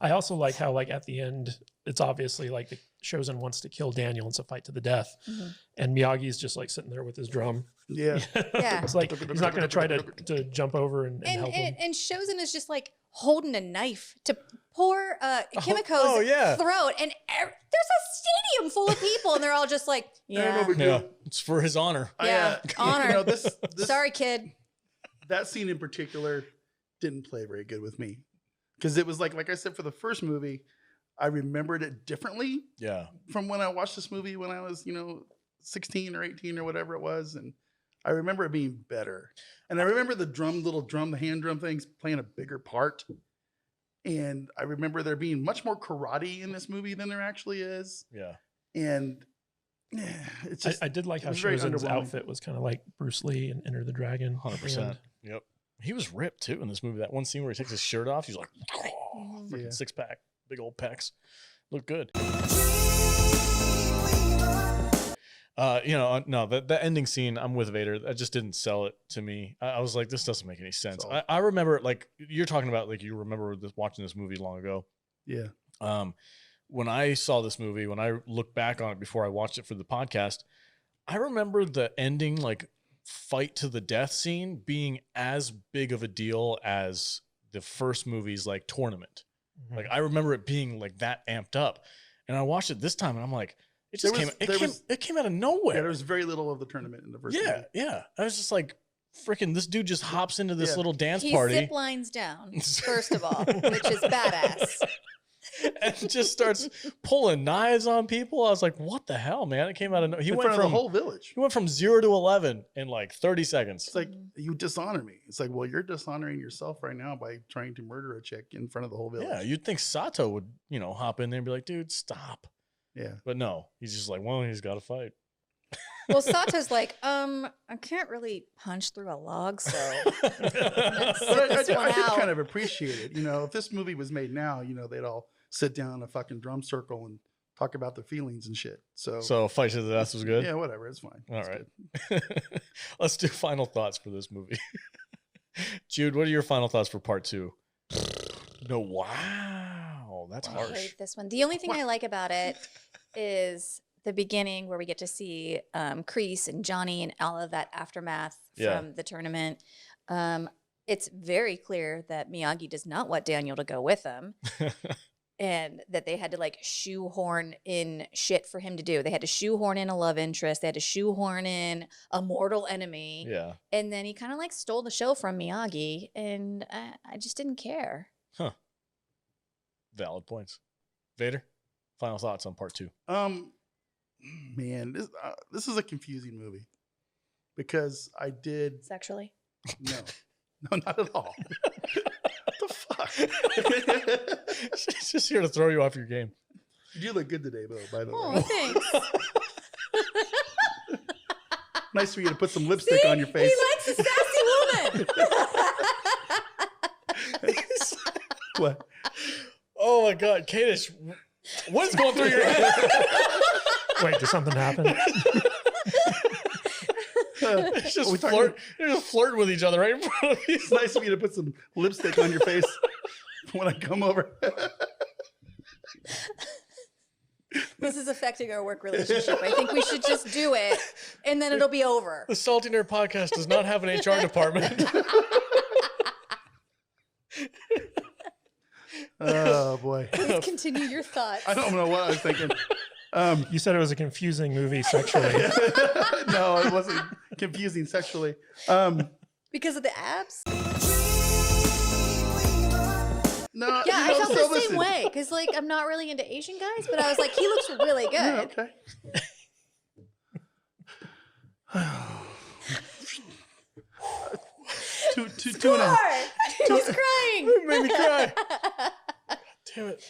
I also like how, like, at the end, it's obviously like the Shozen wants to kill Daniel. It's a fight to the death. Mhm. And Miyagi's just like sitting there with his drum. Yeah. Yeah. It's like he's not going to try to jump over and help him. And Shozen is just like holding a knife to poor Kimiko's oh, yeah. throat. And there's a stadium full of people, and they're all just like, Yeah, no yeah. big Yeah. deal. It's for his honor. Yeah, honor. You know, this Sorry, kid. that scene in particular didn't play very good with me because it was like I said, for the first movie, I remembered it differently Yeah. from when I watched this movie when I was 16 or 18 or whatever it was, and I remember it being better. And I remember the the hand drum things playing a bigger part. And I remember there being much more karate in this movie than there actually is. Yeah. And it's just I did like it how was very Shozen's underwhelming. outfit was kind of like Bruce Lee and Enter the Dragon. 100%. Yep. He was ripped too in this movie. That one scene where he takes his shirt off, he's like, freaking Yeah. 6-pack, big old pecs. Look good. No, the ending scene, I'm with Vader. That just didn't sell it to me. I was like, this doesn't make any sense. So- I remember, like, you're talking about, like, you remember watching this movie long ago. Yeah. When I saw this movie, when I look back on it before I watched it for the podcast, I remember the ending, like, fight to the death scene being as big of a deal as the first movie's, like, tournament. Mhm. Like, I remember it being, like, that amped up. And I watched it this time, and I'm like, it just it came out of Yeah, nowhere. there was very little of the tournament in the first Yeah, movie. yeah. I was just like, freaking, this dude just hops into this Yeah. little dance He party zip lines down, first of all, which is badass. and just starts pulling knives on people. I was like, what the hell, man? It came out of nowhere. He In went front of from the whole village. he went from 0 to 11 in like 30 seconds. It's like, you dishonor me. It's like, well, you're dishonoring yourself right now by trying to murder a chick in front of the whole village. Yeah, you'd think Sato would, hop in there and be like, dude, stop. Yeah. But no, he's just like, well, he's got to fight. Well, Sato's like, I can't really punch through a log, so let's But sit I this did one out. kind of appreciate it. If this movie was made now, they'd all sit down in a fucking drum circle and talk about their feelings and shit. So Fight to the death was good. yeah, whatever. It's fine. All It's right. good. Let's do final thoughts for this movie. Jude, what are your final thoughts for part 2? No, wow. That's I harsh. hate this one. The only thing I like about it is the beginning where we get to see Kreese and Johnny and all of that aftermath Yeah. from the tournament. It's very clear that Miyagi does not want Daniel to go with him. And that they had to like shoehorn in shit for him to do. They had to shoehorn in a love interest. They had to shoehorn in a mortal enemy. Yeah. And then he kind of like stole the show from Miyagi. And I just didn't care. Valid points. Vader, final thoughts on part 2. Man, this is a confusing movie because I did Sexually. no, not at all. What the fuck? She's just here to throw you off your game. You do look good today, though. By the Oh, way, thanks. nice for you to put some lipstick on your face. He likes a sassy woman. What? Oh my God, Kadish, what is going through your head? Wait, did something happen? It's just Are we talking- you're just flirting with each other right in front of you. It's nice of you to put some lipstick on your face when I come over. This is affecting our work relationship. I think we should just do it and then it'll be over. The Salty Nerd Podcast does not have an HR department. Oh boy, Please continue your thoughts. I don't know what I was thinking. You said it was a confusing movie sexually. No, it wasn't confusing sexually. Because of the abs? No, Yeah, I felt so the same listen. way. Because, like, I'm not really into Asian guys, but I was like, he looks really good. Yeah, okay. two and a half. He's crying. It made me cry. Damn it.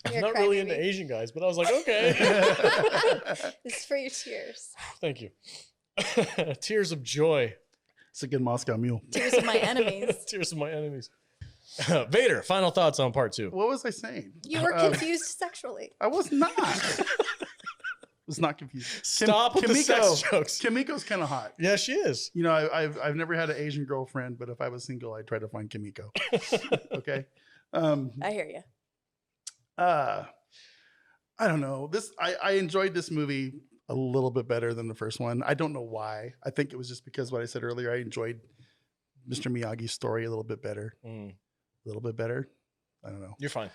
I'm You're not crying, really into baby. Asian guys, but I was like, okay. This is for your tears. Thank you. Tears of joy. It's a good Moscow Mule. Tears of my enemies. Tears of my enemies. Vader, final thoughts on part 2. What was I saying? You were confused sexually. I was not. Was not confused. Stop with the sex jokes. Kimiko's kind of hot. Yeah, she is. You know, I've never had an Asian girlfriend, but if I was single, I'd try to find Kimiko. Okay. I hear you. I don't know. I enjoyed this movie a little bit better than the first one. I don't know why. I think it was just because what I said earlier. I enjoyed Mr. Miyagi's story a little bit better. A little bit better. I don't know. You're fine.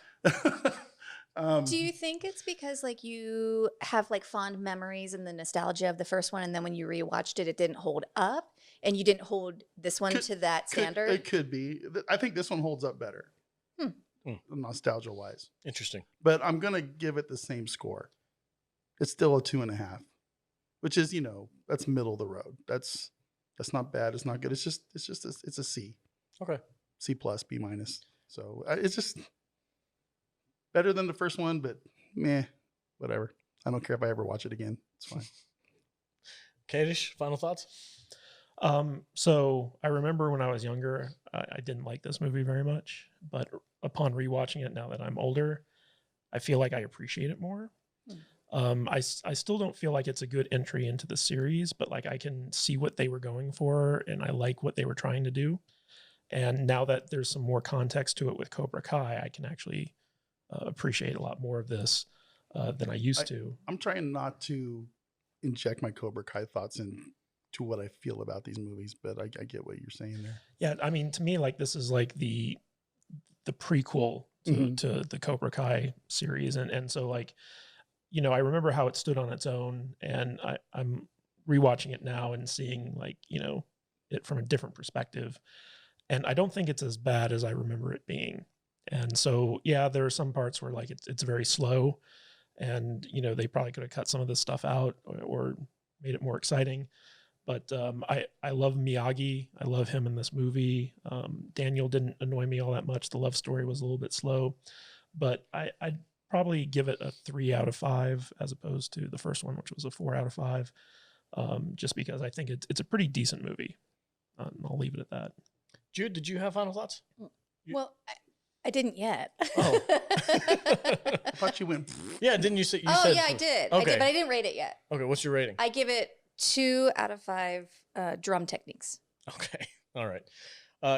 Do you think it's because like you have like fond memories and the nostalgia of the first one, and then when you rewatched it, it didn't hold up, and you didn't hold this one to that standard? It could be. I think this one holds up better, nostalgia wise. Interesting. But I'm gonna give it the same score. It's still a 2.5, which is, you know, that's middle of the road. That's not bad. It's not good. It's a C. Okay. C plus, B minus. So it's just better than the first one, but meh, whatever. I don't care if I ever watch it again. It's fine. Kadish, final thoughts? So I remember when I was younger, I didn't like this movie very much, but upon rewatching it now that I'm older, I feel like I appreciate it more. I still don't feel like it's a good entry into the series, but like I can see what they were going for, and I like what they were trying to do. And now that there's some more context to it with Cobra Kai, I can actually appreciate a lot more of this than I used to. I'm trying not to inject my Cobra Kai thoughts into what I feel about these movies, but I get what you're saying there. Yeah, I mean, to me, like this is like the prequel to the Cobra Kai series, and so like, you know, I remember how it stood on its own, and I'm rewatching it now and seeing like, you know, it from a different perspective, and I don't think it's as bad as I remember it being. And so, yeah, there are some parts where like it's very slow, and you know they probably could have cut some of this stuff out or made it more exciting. But I love Miyagi. I love him in this movie. Daniel didn't annoy me all that much. The love story was a little bit slow, but I'd probably give it a 3 out of 5 as opposed to the first one, which was a 4 out of 5. Just because I think it's a pretty decent movie. And I'll leave it at that. Jude, did you have final thoughts? Well, I didn't yet. Oh. I thought you went. Yeah, didn't you say? Yeah, I did. Okay. I did, but I didn't rate it yet. Okay, what's your rating? I give it 2 out of 5 drum techniques. Okay, all right.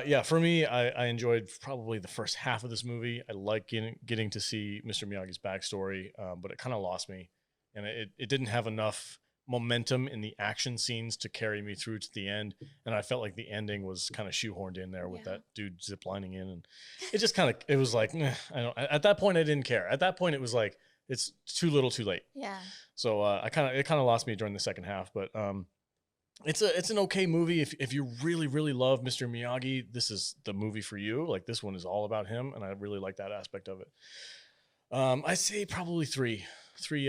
Yeah, for me, I enjoyed probably the first half of this movie. I like getting to see Mr. Miyagi's backstory, but it kind of lost me, and it didn't have enough momentum in the action scenes to carry me through to the end, and I felt like the ending was kind of shoehorned in there with that dude ziplining in, and it just kind of, it was like, I don't. At that point, I didn't care. At that point, it was like it's too little, too late. Yeah. So it kind of lost me during the second half, but it's an okay movie if you really love Mr. Miyagi. This is the movie for you. Like this one is all about him, and I really like that aspect of it. I say probably 3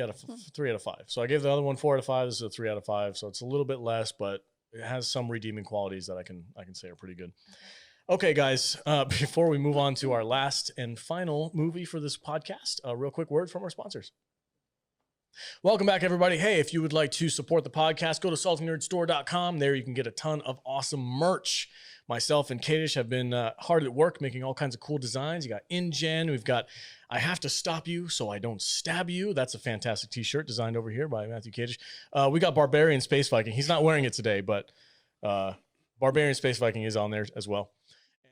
out of 5. So I gave the other one 4 out of 5. This is a 3 out of 5. So it's a little bit less, but it has some redeeming qualities that I can say are pretty good. Okay, guys. Before we move on to our last and final movie for this podcast, a real quick word from our sponsors. Welcome back, everybody. Hey, if you would like to support the podcast, go to saltynerdstore.com. There you can get a ton of awesome merch. Myself and Kadish have been hard at work making all kinds of cool designs. You got InGen. We've got I Have to Stop You So I Don't Stab You. That's a fantastic t-shirt designed over here by Matthew Kadish. We got Barbarian Space Viking. He's not wearing it today, but Barbarian Space Viking is on there as well.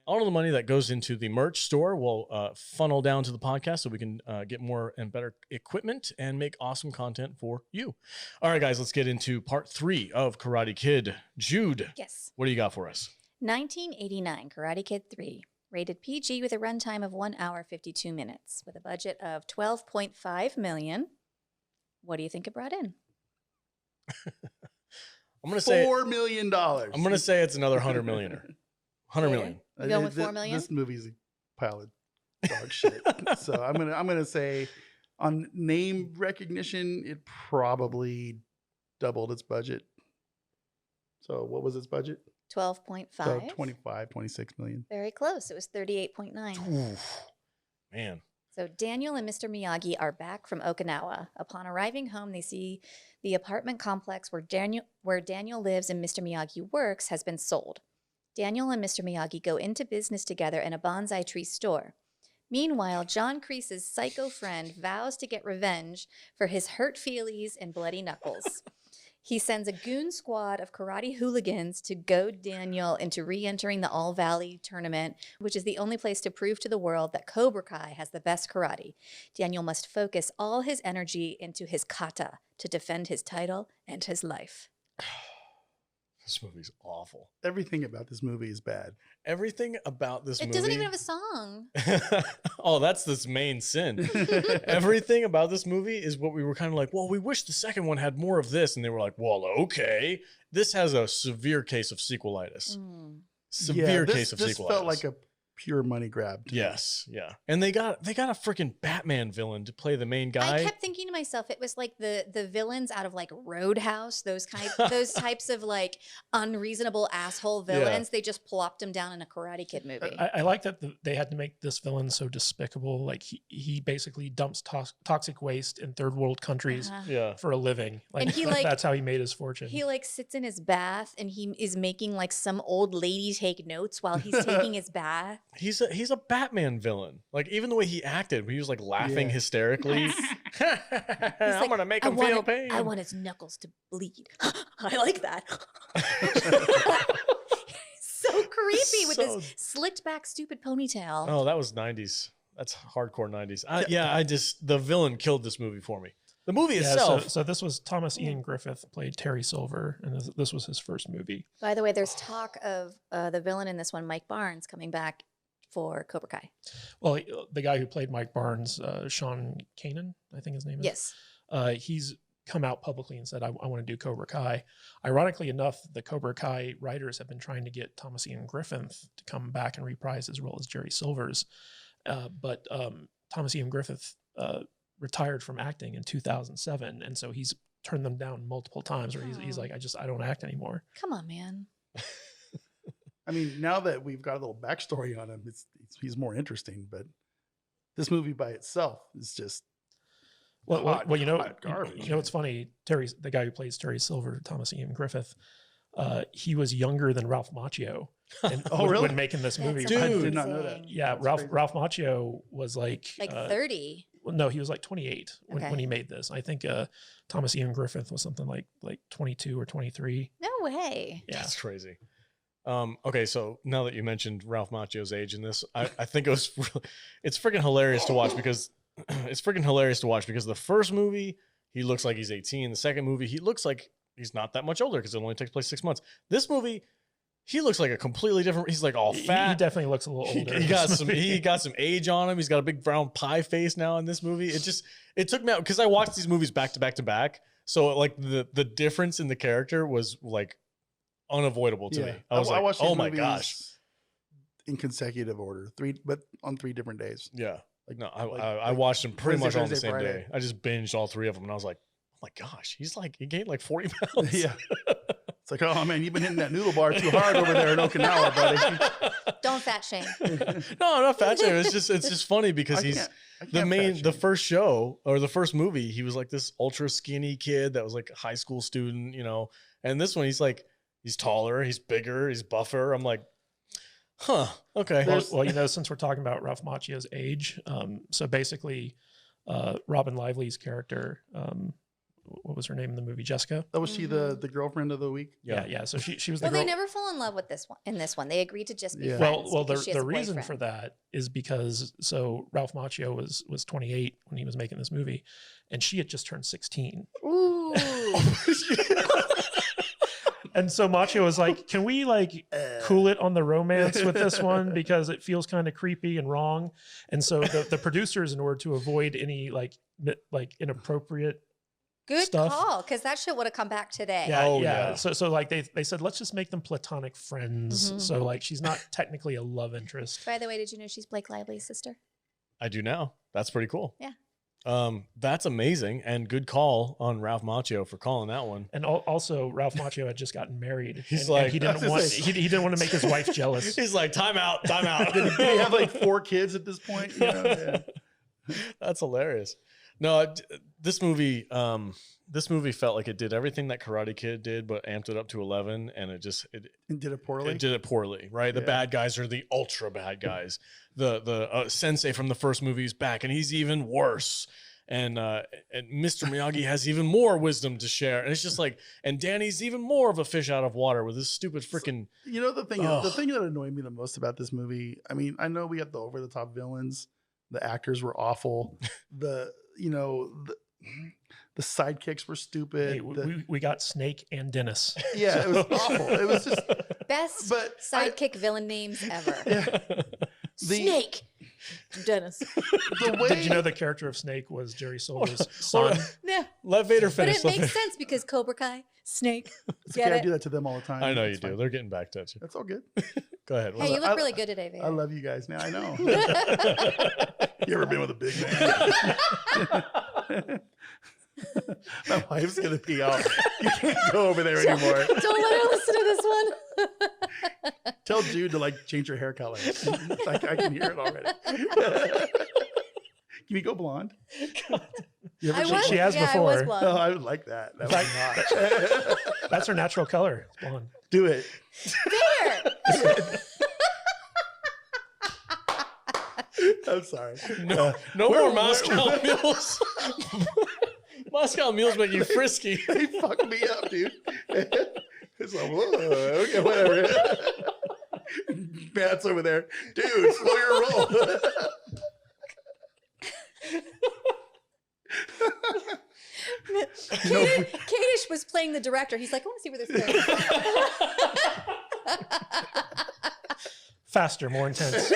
All of the money that goes into the merch store will funnel down to the podcast so we can get more and better equipment and make awesome content for you. All right, guys, let's get into part 3 of Karate Kid. Jude, Yes. what do you got for us? 1989 Karate Kid 3, rated PG with a runtime of 1 hour 52 minutes, with a budget of $12.5 million. What do you think it brought in? I'm gonna say $4 million. I'm gonna say it's another 100 millioner. 100 million. You going with 4 million? This movie's a pile of dog shit. So I'm gonna say, on name recognition, it probably doubled its budget. So what was its budget? 12.5. So 25, 26 million. Very close. It was 38.9. Oof. Man, So Daniel and Mr. Miyagi are back from Okinawa. Upon arriving home, they see the apartment complex where Daniel lives and Mr. Miyagi works has been sold. Daniel and Mr. Miyagi go into business together in a bonsai tree store. Meanwhile, John Kreese's psycho friend vows to get revenge for his hurt feelies and bloody knuckles. He sends a goon squad of karate hooligans to goad Daniel into re-entering the All Valley tournament, which is the only place to prove to the world that Cobra Kai has the best karate. Daniel must focus all his energy into his kata to defend his title and his life. This movie's awful. Everything about this movie is bad. Everything about this movie. It doesn't even have a song. Oh, that's this main sin. Everything about this movie is what we were kind of like, well, we wish the second one had more of this. And they were like, well, okay. This has a severe case of sequelitis. Severe case of sequelitis. This felt like a pure money grab. Yes, yeah. And they got a freaking Batman villain to play the main guy. I kept thinking to myself, it was like the villains out of like Roadhouse, those types of like unreasonable asshole villains. Yeah. They just plopped him down in a Karate Kid movie. I like that they had to make this villain so despicable. Like he basically dumps toxic waste in third world countries Yeah. for a living. Like, And he, like- that's how he made his fortune. He like sits in his bath and he is making like some old lady take notes while he's taking his bath. He's a Batman villain. Like even the way he acted, he was like laughing hysterically. I'm gonna make him feel pain. I want his knuckles to bleed. I like that. So creepy with his slicked back stupid ponytail. Oh, that was 90s. That's hardcore 90s. The villain killed this movie for me. The movie itself. So this was Thomas Ian Griffith played Terry Silver, and this was his first movie. By the way, there's talk of the villain in this one, Mike Barnes, coming back for Cobra Kai. Well, the guy who played Mike Barnes, Sean Kanan, I think his name is. Yes. He's come out publicly and said, I want to do Cobra Kai. Ironically enough, the Cobra Kai writers have been trying to get Thomas Ian Griffith to come back and reprise his role as Jerry Silvers. But Thomas Ian Griffith retired from acting in 2007. And so he's turned them down multiple times where he's like, I don't act anymore. Come on, man. I mean, now that we've got a little backstory on him, he's more interesting. But this movie by itself is just well, you know, garbage. You know, it's funny. The guy who plays Terry Silver, Thomas Ian Griffith, he was younger than Ralph Macchio. And really? When making this movie, Dude, I did not know that. Yeah, Ralph Macchio was like 30. Well, no, he was like 28 when he made this. I think Thomas Ian Griffith was something like 22 or 23. No way. Yeah, That's crazy. Okay, so now that you mentioned Ralph Macchio's age in this, I think it's freaking hilarious to watch because the first movie he looks like he's 18. The second movie he looks like he's not that much older because it only takes place 6 months. This movie he looks like a completely different. He's like all fat. He definitely looks a little older. He got some age on him. He's got a big brown pie face now in this movie. It took me out because I watched these movies back to back to back. So like the difference in the character was like unavoidable to me. I was like, watched oh these my movies gosh, in consequitive order, but on 3 different days. yeah. Like, No, I watched them pretty Wednesday, much all on the Thursday, same Friday. day. I just binged all 3 of them, and I was like, oh my gosh, he gained like 40 pounds. Yeah. It's like, oh man, you've been hitting that noodle bar too hard over there in Okinawa, buddy. Don't fat shame. No, not fat shame. It's just funny because I he's can't the first show or the first movie. He was like this ultra skinny kid that was like a high school student, you know. And this one, he's taller, he's bigger, he's buffer. I'm like, huh, okay. Well, you know, since we're talking about Ralph Macchio's age, so basically, Robin Lively's character, what was her name in the movie? Jessica. That was she the girlfriend of the week? Yeah. So she was the Well, girl. they never fall in love with this one. In this one, they agreed to just be Yeah. friends. Well, because she has the a reason boyfriend. for that is because Ralph Macchio was 28 when he was making this movie, and she had just turned 16. Ooh. And so Macchio was like, "Can we like cool it on the romance with this one because it feels kind of creepy and wrong?" And so the producers, in order to avoid any like inappropriate Good stuff. call, because that shit would have come back today. Yeah, Oh, yeah. yeah. So like they said, let's just make them platonic friends. Mhm. So like she's not technically a love interest. By the way, did you know she's Blake Lively's sister? I do now. That's pretty cool. Yeah. That's amazing and good call on Ralph Macchio for calling that one. And also Ralph Macchio had just gotten married. He's and like- he didn't want he didn't want to make his wife jealous. He's like, time out. Did he have like 4 kids at this point? You know? Yeah. That's hilarious. No, this movie felt like it did everything that Karate Kid did, but amped it up to 11, and it did it poorly. It did it poorly, right? The Yeah. bad guys are the ultra bad guys. The sensei from the first movie is back, and he's even worse. And Mr. Miyagi has even more wisdom to share, and it's just like, and Danny's even more of a fish out of water with this stupid freaking. You know the thing that annoyed me the most about this movie. I mean, I know we got the over the top villains. The actors were awful. The sidekicks were stupid. Hey, we got Snake and Dennis. Yeah, it was awful. It was just Best sidekick villain names ever. yeah. Snake. Dennis. The way Did you know the character of Snake was Jerry Silver's son? No. Let Vader But finish. it makes sense because Cobra Kai, Snake. it's Get okay, I it? do that to them all the time. I know It's you do. fine. They're getting back to you. That's all good. Go ahead. Hey, you I- look really good today, Vader. I love you guys now. I know. You ever been with a big man? My wife's gonna pee out. You can't go over there anymore. Don't let her listen to this one. Tell Jude to like change her hair color. Like I can hear it already. Can we go blonde? You ever I change- was, she has yeah, I before. was blonde. Oh, I would like that. That would not. That's her natural color. It's blonde. Do it. Vader! I'm sorry. No more Moscow mules. Moscow mules make you frisky. They fucked me up, dude. It's like, whoa, okay, whatever. Matt's over there. Dude, slow your roll. Kadish was playing the director. He's like, I want to see where this goes. Faster, more intense.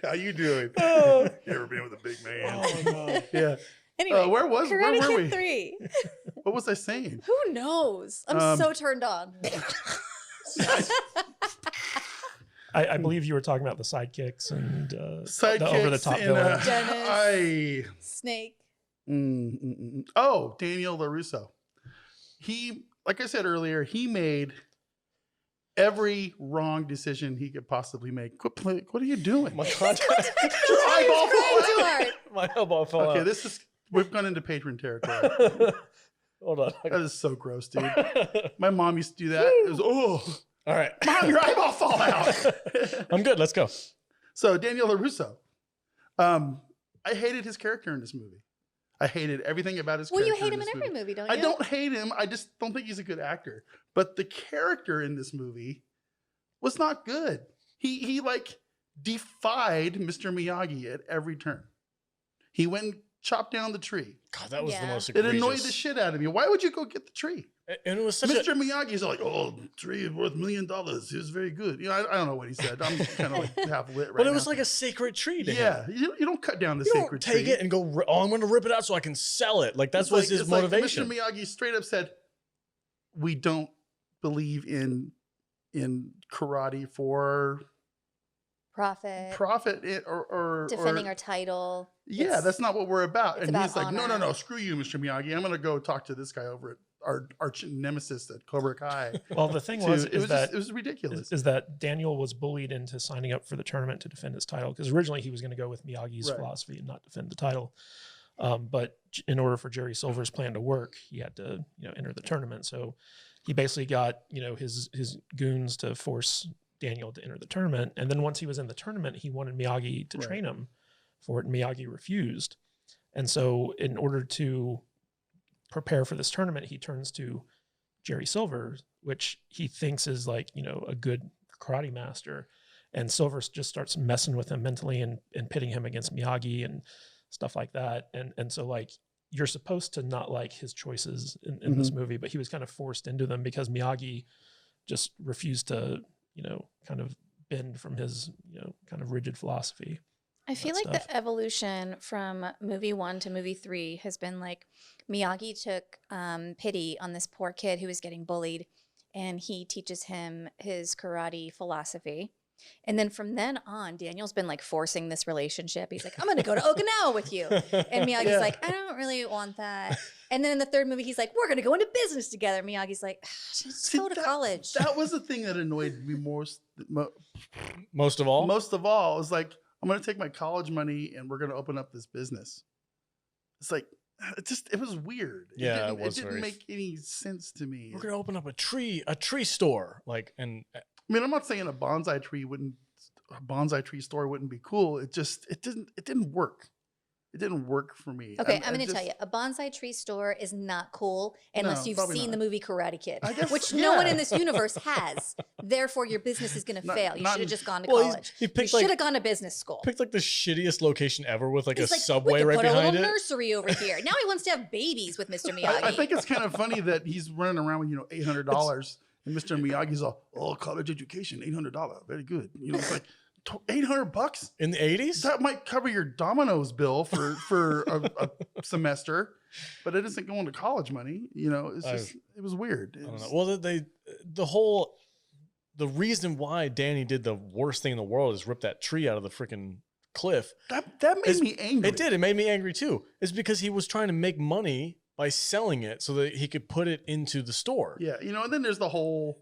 How you doing? You ever been with a big man? Oh, no. Yeah. Anyway, where Karate were Kid we? 3. What was I saying? Who knows? I'm so turned on. I believe you were talking about the sidekicks and the Sidekicks over-the-top and, villain. Dennis. Snake. Oh, Daniel LaRusso. He, like I said earlier, he made every wrong decision he could possibly make. What are you doing? My contact. Your eyeball Trying fell too out. hard. My elbow fell Okay, out. we've gone into patron territory. Hold on. That is so gross, dude. My mom used to do that. It was, oh, All right. Mom, your eyeball fall out. I'm good. Let's go. So Daniel LaRusso. I hated his character in this movie. I hated everything about his Well, character. you hate him in this every movie, don't you? I don't hate him. I just don't think he's a good actor. But the character in this movie was not good. He like defied Mr. Miyagi at every turn. He went and chopped down the tree. God, that was the Yeah. most It egregious. annoyed the shit out of me. Why would you go get the tree? And it was such Mr. Miyagi's like, oh, tree is worth $1 million. He was very good. You know, I don't know what he said. I'm kind of like half lit right But now. it was like a sacred tree to him. yeah, you don't cut down the You sacred don't take tree. it and go, oh, I'm going to rip it out so I can sell it. Like, that's what's his it's like motivation. Mr. Miyagi straight up said, we don't believe in karate for profit or Defending our title. yeah, It's- that's not what we're about. it's And about he's like, honor. no, screw you, Mr. Miyagi. I'm going to go talk to this guy over at our arch nemesis at Cobra Kai. Well, the thing It was, it was ridiculous. is that Daniel was bullied into signing up for the tournament to defend his title because originally he was going to go with Miyagi's Right. philosophy and not defend the title. But in order for Jerry Silver's plan to work, he had to enter the tournament. So he basically got his goons to force Daniel to enter the tournament. And then once he was in the tournament, he wanted Miyagi to Right. train him for it, and Miyagi refused. And so in order to prepare for this tournament, he turns to Jerry Silver, which he thinks is like, a good karate master. And Silver just starts messing with him mentally and pitting him against Miyagi and stuff like that. And so like, you're supposed to not like his choices in this movie, but he was kind of forced into them because Miyagi just refused to, kind of bend from his, kind of rigid philosophy. I feel that like stuff. the evolution from movie 1 to movie 3 has been like Miyagi took pity on this poor kid who was getting bullied, and he teaches him his karate philosophy. And then from then on, Daniel's been like forcing this relationship. He's like, I'm going to go to Okinawa with you. And Miyagi's Yeah. like, I don't really want that. And then in the third movie, he's like, we're going to go into business together. Miyagi's like, just See, go to college. That was the thing that annoyed me most Most of all? of all. It was like, I'm going to take my college money and we're going to open up this business. It's like, it was weird. Yeah, it didn't make any sense to me. We're gonna open up a tree store, like, and I mean, I'm not saying a bonsai tree store wouldn't be cool. It didn't work. It didn't work for me. Okay, I'm going to tell you, a bonsai tree store is not cool unless you've seen the movie Karate Kid, which no one in this universe has. Therefore, your business is going to fail. You should have just gone to college. You should have gone to business school. Picked like the shittiest location ever with like He's a like, subway right behind it. behind a little it. Nursery over here. Now he wants to have babies with Mr. Miyagi. I think it's kind of funny that he's running around with $800, and Mr. Miyagi's all, college education, $800, very good. It's like $800 in the 80s. That might cover your Domino's bill for a semester, but it isn't going to college money. It's just it was weird. I don't know. Well, the reason why Danny did the worst thing in the world is rip that tree out of the freaking cliff. That made me angry. It did. It made me angry too. It's because he was trying to make money by selling it so that he could put it into the store. Yeah, and then there's the whole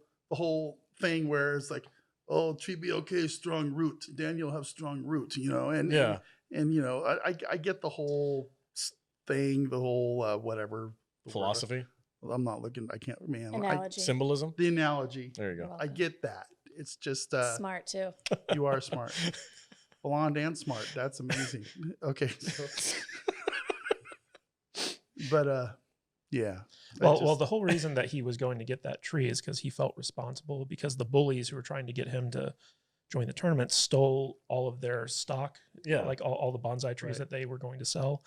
thing where it's like, oh, tree be okay, strong root. Daniel have strong root, and I get the whole thing, the whole whatever philosophy. I'm not looking. I can't. Man, analogy. Symbolism. The analogy. There you go. I get that. It's just smart too. You are smart, blonde and smart. That's amazing. Okay, so, but yeah. Well, the whole reason that he was going to get that tree is because he felt responsible, because the bullies who were trying to get him to join the tournament stole all of their stock, like all the bonsai trees that they were going to sell.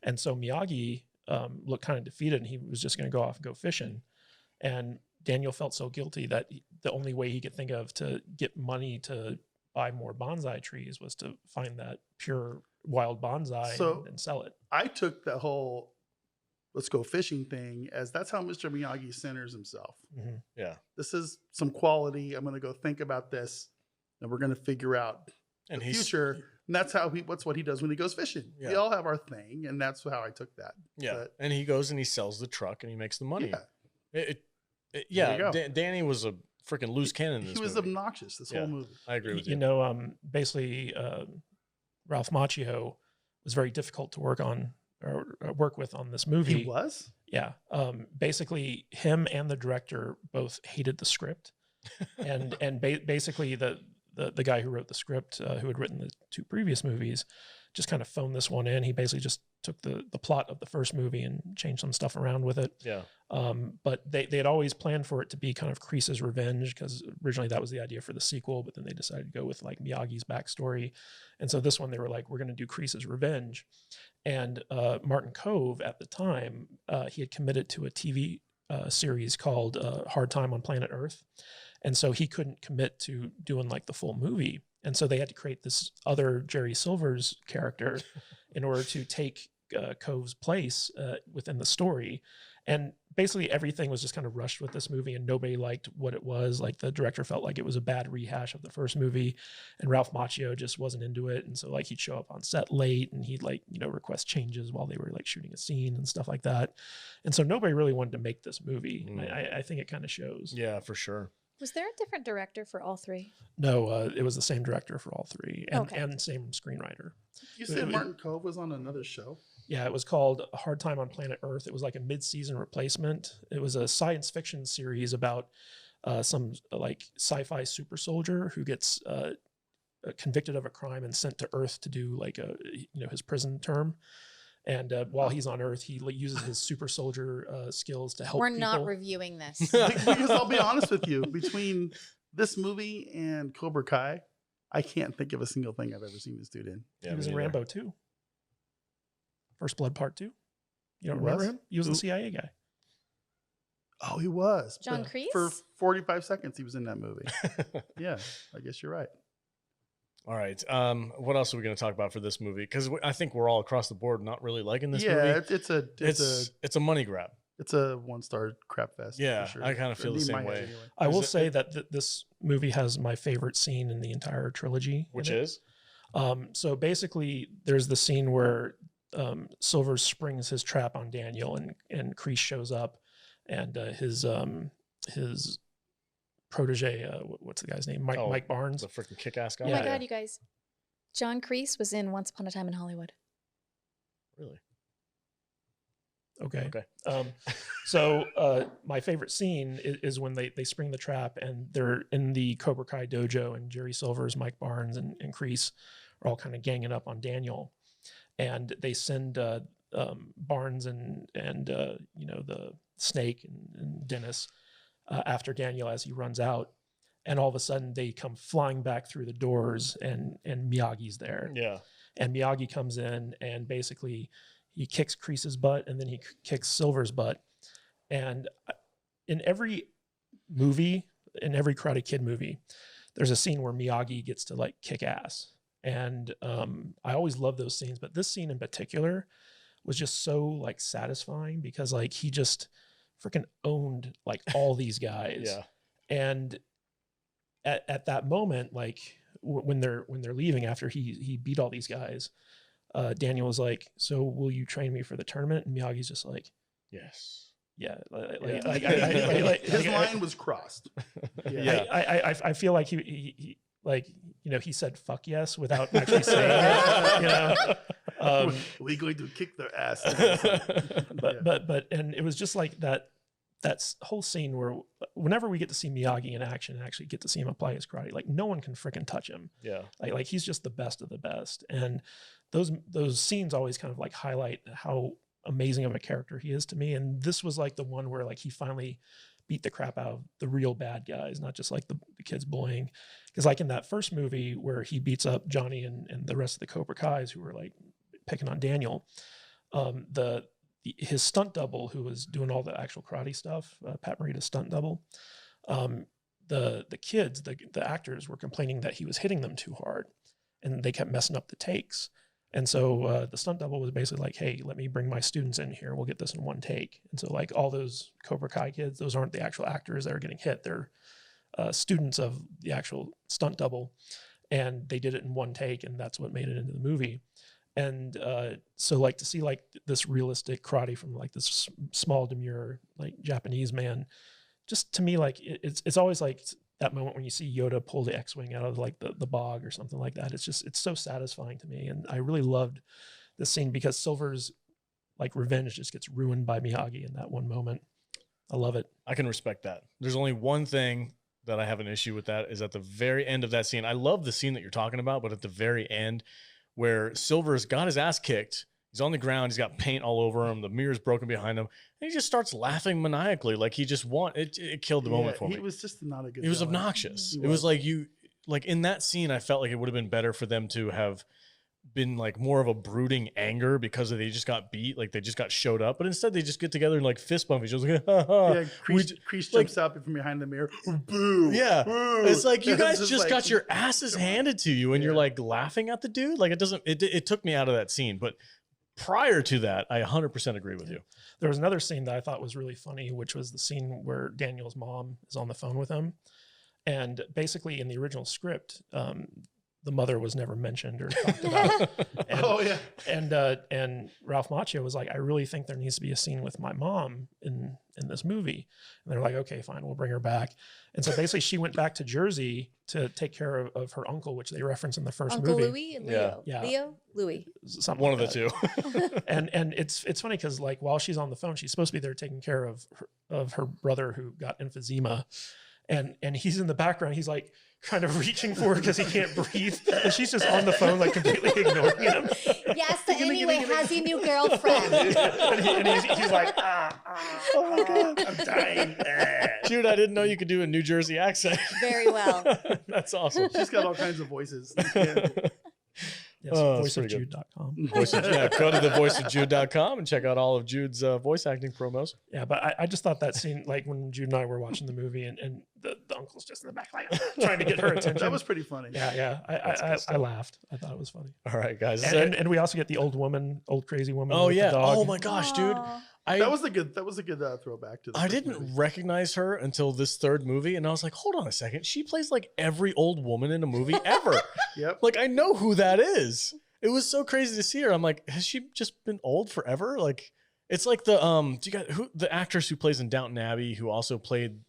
And so Miyagi looked kind of defeated, and he was just going to go off and go fishing. And Daniel felt so guilty that the only way he could think of to get money to buy more bonsai trees was to find that pure wild bonsai and sell it. I took the whole let's go fishing thing as that's how Mr. Miyagi centers himself. Mm-hmm. Yeah. This is some quality. I'm going to go think about this, and we're going to figure out the future. And that's what he does when he goes fishing. Yeah. We all have our thing, and that's how I took that. Yeah. And he goes and he sells the truck and he makes the money. Yeah. Danny was a freaking loose cannon in this movie. He was obnoxious this whole movie. I agree with you. Basically, Ralph Macchio was very difficult to work with on this movie. He was? Yeah. Basically, him and the director both hated the script. and basically the guy who wrote the script, who had written the two previous movies, just kind of phoned this one in. He basically just took the plot of the first movie and changed some stuff around with it. Yeah. But they had always planned for it to be kind of Kreese's revenge, because originally that was the idea for the sequel, but then they decided to go with like Miyagi's backstory. And so this one, they were like, we're going to do Kreese's revenge. And Martin Kove at the time, he had committed to a TV series called Hard Time on Planet Earth. And so he couldn't commit to doing like the full movie. And so they had to create this other Jerry Silver's character in order to take Kove's place within the story. And basically everything was just kind of rushed with this movie, and nobody liked what it was. Like the director felt like it was a bad rehash of the first movie, and Ralph Macchio just wasn't into it. And so like he'd show up on set late, and he'd request changes while they were like shooting a scene and stuff like that. And so nobody really wanted to make this movie. I think it kind of shows. Yeah, for sure. Was there a different director for all three? No, it was the same director for all three, and same screenwriter. You said Martin Kove was on another show? Yeah, it was called A Hard Time on Planet Earth. It was like a mid-season replacement. It was a science fiction series about some like sci-fi super soldier who gets convicted of a crime and sent to Earth to do like his prison term. And while he's on Earth, he uses his super soldier skills to help people. Not reviewing this. Because I'll be honest with you, between this movie and Cobra Kai, I can't think of a single thing I've ever seen this dude in. Yeah, he was in Rambo 2. First Blood Part 2. You don't remember him? He was the CIA guy. Oh, he was. John Kreese? For 45 seconds, he was in that movie. Yeah, I guess you're right. All right. What else are we going to talk about for this movie? Because I think we're all across the board not really liking this movie. Yeah, it's a money grab. It's a one-star crap fest. Yeah, for sure. I kind of feel the same way. Anyway. I will say that this movie has my favorite scene in the entire trilogy. Which is? So basically, there's the scene where Silver springs his trap on Daniel, and Kreese shows up, and his protege, what's the guy's name? Mike Barnes. The freaking kick-ass guy. Oh my God, you guys. John Kreese was in Once Upon a Time in Hollywood. Really? Okay. Okay. So my favorite scene is when they spring the trap and they're in the Cobra Kai dojo, and Jerry Silvers, Mike Barnes, and Kreese are all kind of ganging up on Daniel, and they send Barnes and the Snake and Dennis after Daniel as he runs out, and all of a sudden they come flying back through the doors, and Miyagi's there. Yeah. And Miyagi comes in and basically he kicks Kreese's butt, and then he kicks Silver's butt. And in every movie, in every Karate Kid movie, there's a scene where Miyagi gets to like kick ass. And I always love those scenes, but this scene in particular was just so like satisfying because like he just freaking owned like all these guys. Yeah. And at that moment, like when they're leaving after he beat all these guys, Daniel was like, "So will you train me for the tournament?" And Miyagi's just like, Yes. "Yeah." His line was crossed. Yeah. I feel like he like, he said "fuck yes" without actually saying it. We're going to kick their ass. But and it was just like that whole scene where whenever we get to see Miyagi in action and actually get to see him apply his karate, like no one can freaking touch him. Yeah. Like he's just the best of the best. And those scenes always kind of like highlight how amazing of a character he is to me. And this was like the one where like he finally beat the crap out of the real bad guys, not just like the kids bullying. Because like in that first movie where he beats up Johnny and the rest of the Cobra Kais who were like picking on Daniel, his stunt double who was doing all the actual karate stuff, Pat Morita's stunt double, the kids, the actors were complaining that he was hitting them too hard and they kept messing up the takes. And so the stunt double was basically like, "Hey, let me bring my students in here. We'll get this in one take." And so like all those Cobra Kai kids, those aren't the actual actors that are getting hit. They're students of the actual stunt double. And they did it in one take, and that's what made it into the movie. And so like to see like this realistic karate from like this small demure like Japanese man, just to me like it's always like that moment when you see Yoda pull the X-wing out of like the bog or something like that. It's so satisfying to me. And I really loved this scene because Silver's like revenge just gets ruined by Miyagi in that one moment. I love it. I can respect that. There's only one thing that I have an issue with, that is at the very end of that scene. I love the scene that you're talking about, but at the very end where Silver's got his ass kicked, he's on the ground, he's got paint all over him, the mirror's broken behind him, and he just starts laughing maniacally like he just it killed the moment for me. He was just not a good He was villain. obnoxious. It was like in that scene, I felt like it would have been better for them to have been like more of a brooding anger because they just got beat, like they just got showed up, but instead they just get together and like fist bump each other. Like, ha, ha. Yeah, Kreese jumps up from behind the mirror. Boo! Yeah, boo. it's like you guys It's just like, got your asses handed to you, and you're like laughing at the dude. Like it took me out of that scene. But prior to that, I 100% agree with you. There was another scene that I thought was really funny, which was the scene where Daniel's mom is on the phone with him, and basically in the original script, the mother was never mentioned or talked about. And Ralph Macchio was like, "I really think there needs to be a scene with my mom in this movie." And they're like, "Okay, fine, we'll bring her back." And so basically she went back to Jersey to take care of her uncle, which they reference in the first Uncle movie. Louis and Leo. Yeah. Leo? Louis. Something One like of the that. two. And it's funny because like while she's on the phone, she's supposed to be there taking care of her brother who got emphysema. And he's in the background. He's like kind of reaching for her because he can't breathe. And she's just on the phone, like completely ignoring him. Yes, so anyway, how's your new girlfriend? and he's like, oh my God, I'm dying. Dude, I didn't know you could do a New Jersey accent. Very well. That's awesome. She's got all kinds of voices. Yeah. Yes, voiceofjude.com. Go to the voiceofjude.com and check out all of Jude's voice acting promos. Yeah, but I just thought that scene, like when Jude and I were watching the movie and the uncle's just in the back, like trying to get her attention. That was pretty funny. Yeah. I laughed. I thought it was funny. All right, guys. And we also get the old crazy woman. Oh with yeah. the dog. Oh my gosh, dude. That was a good throwback to the I first didn't movie. recognize her until this third movie, and I was like, hold on a second. She plays like every old woman in a movie ever. Yep. Like, I know who that is. It was so crazy to see her. I'm like, has she just been old forever? Like, it's like the actress who plays in Downton Abbey, who also played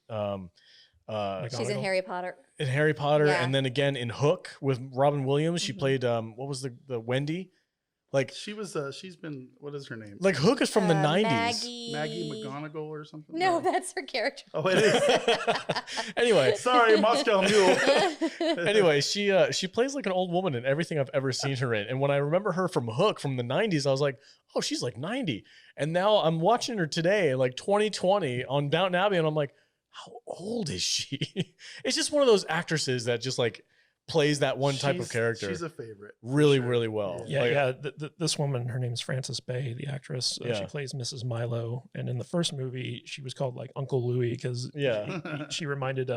She's in McGonagall. Harry Potter. in Harry Potter, Yeah. and then again in Hook with Robin Williams. She Mhm. played what was the Wendy? Like She's been, what is her name? Hook is from the 90s. Maggie McGonagall or something? No, that's her character. Oh, it is. Anyway, Sorry, Moscow Mule. anyway, she plays like an old woman in everything I've ever seen her in. And when I remember her from Hook from the 90s, I was like, oh, she's like 90. And now I'm watching her today, like 2020 on Downton Abbey, and I'm like, how old is she? It's just one of those actresses that just like plays that one type of character She's a favorite. for really, sure. really well. Yeah, Like, yeah. This woman, her name's Frances Bay, the actress. She Yeah. plays Mrs. Milo, and in the first movie, she was called like Uncle Louie because Yeah. she reminded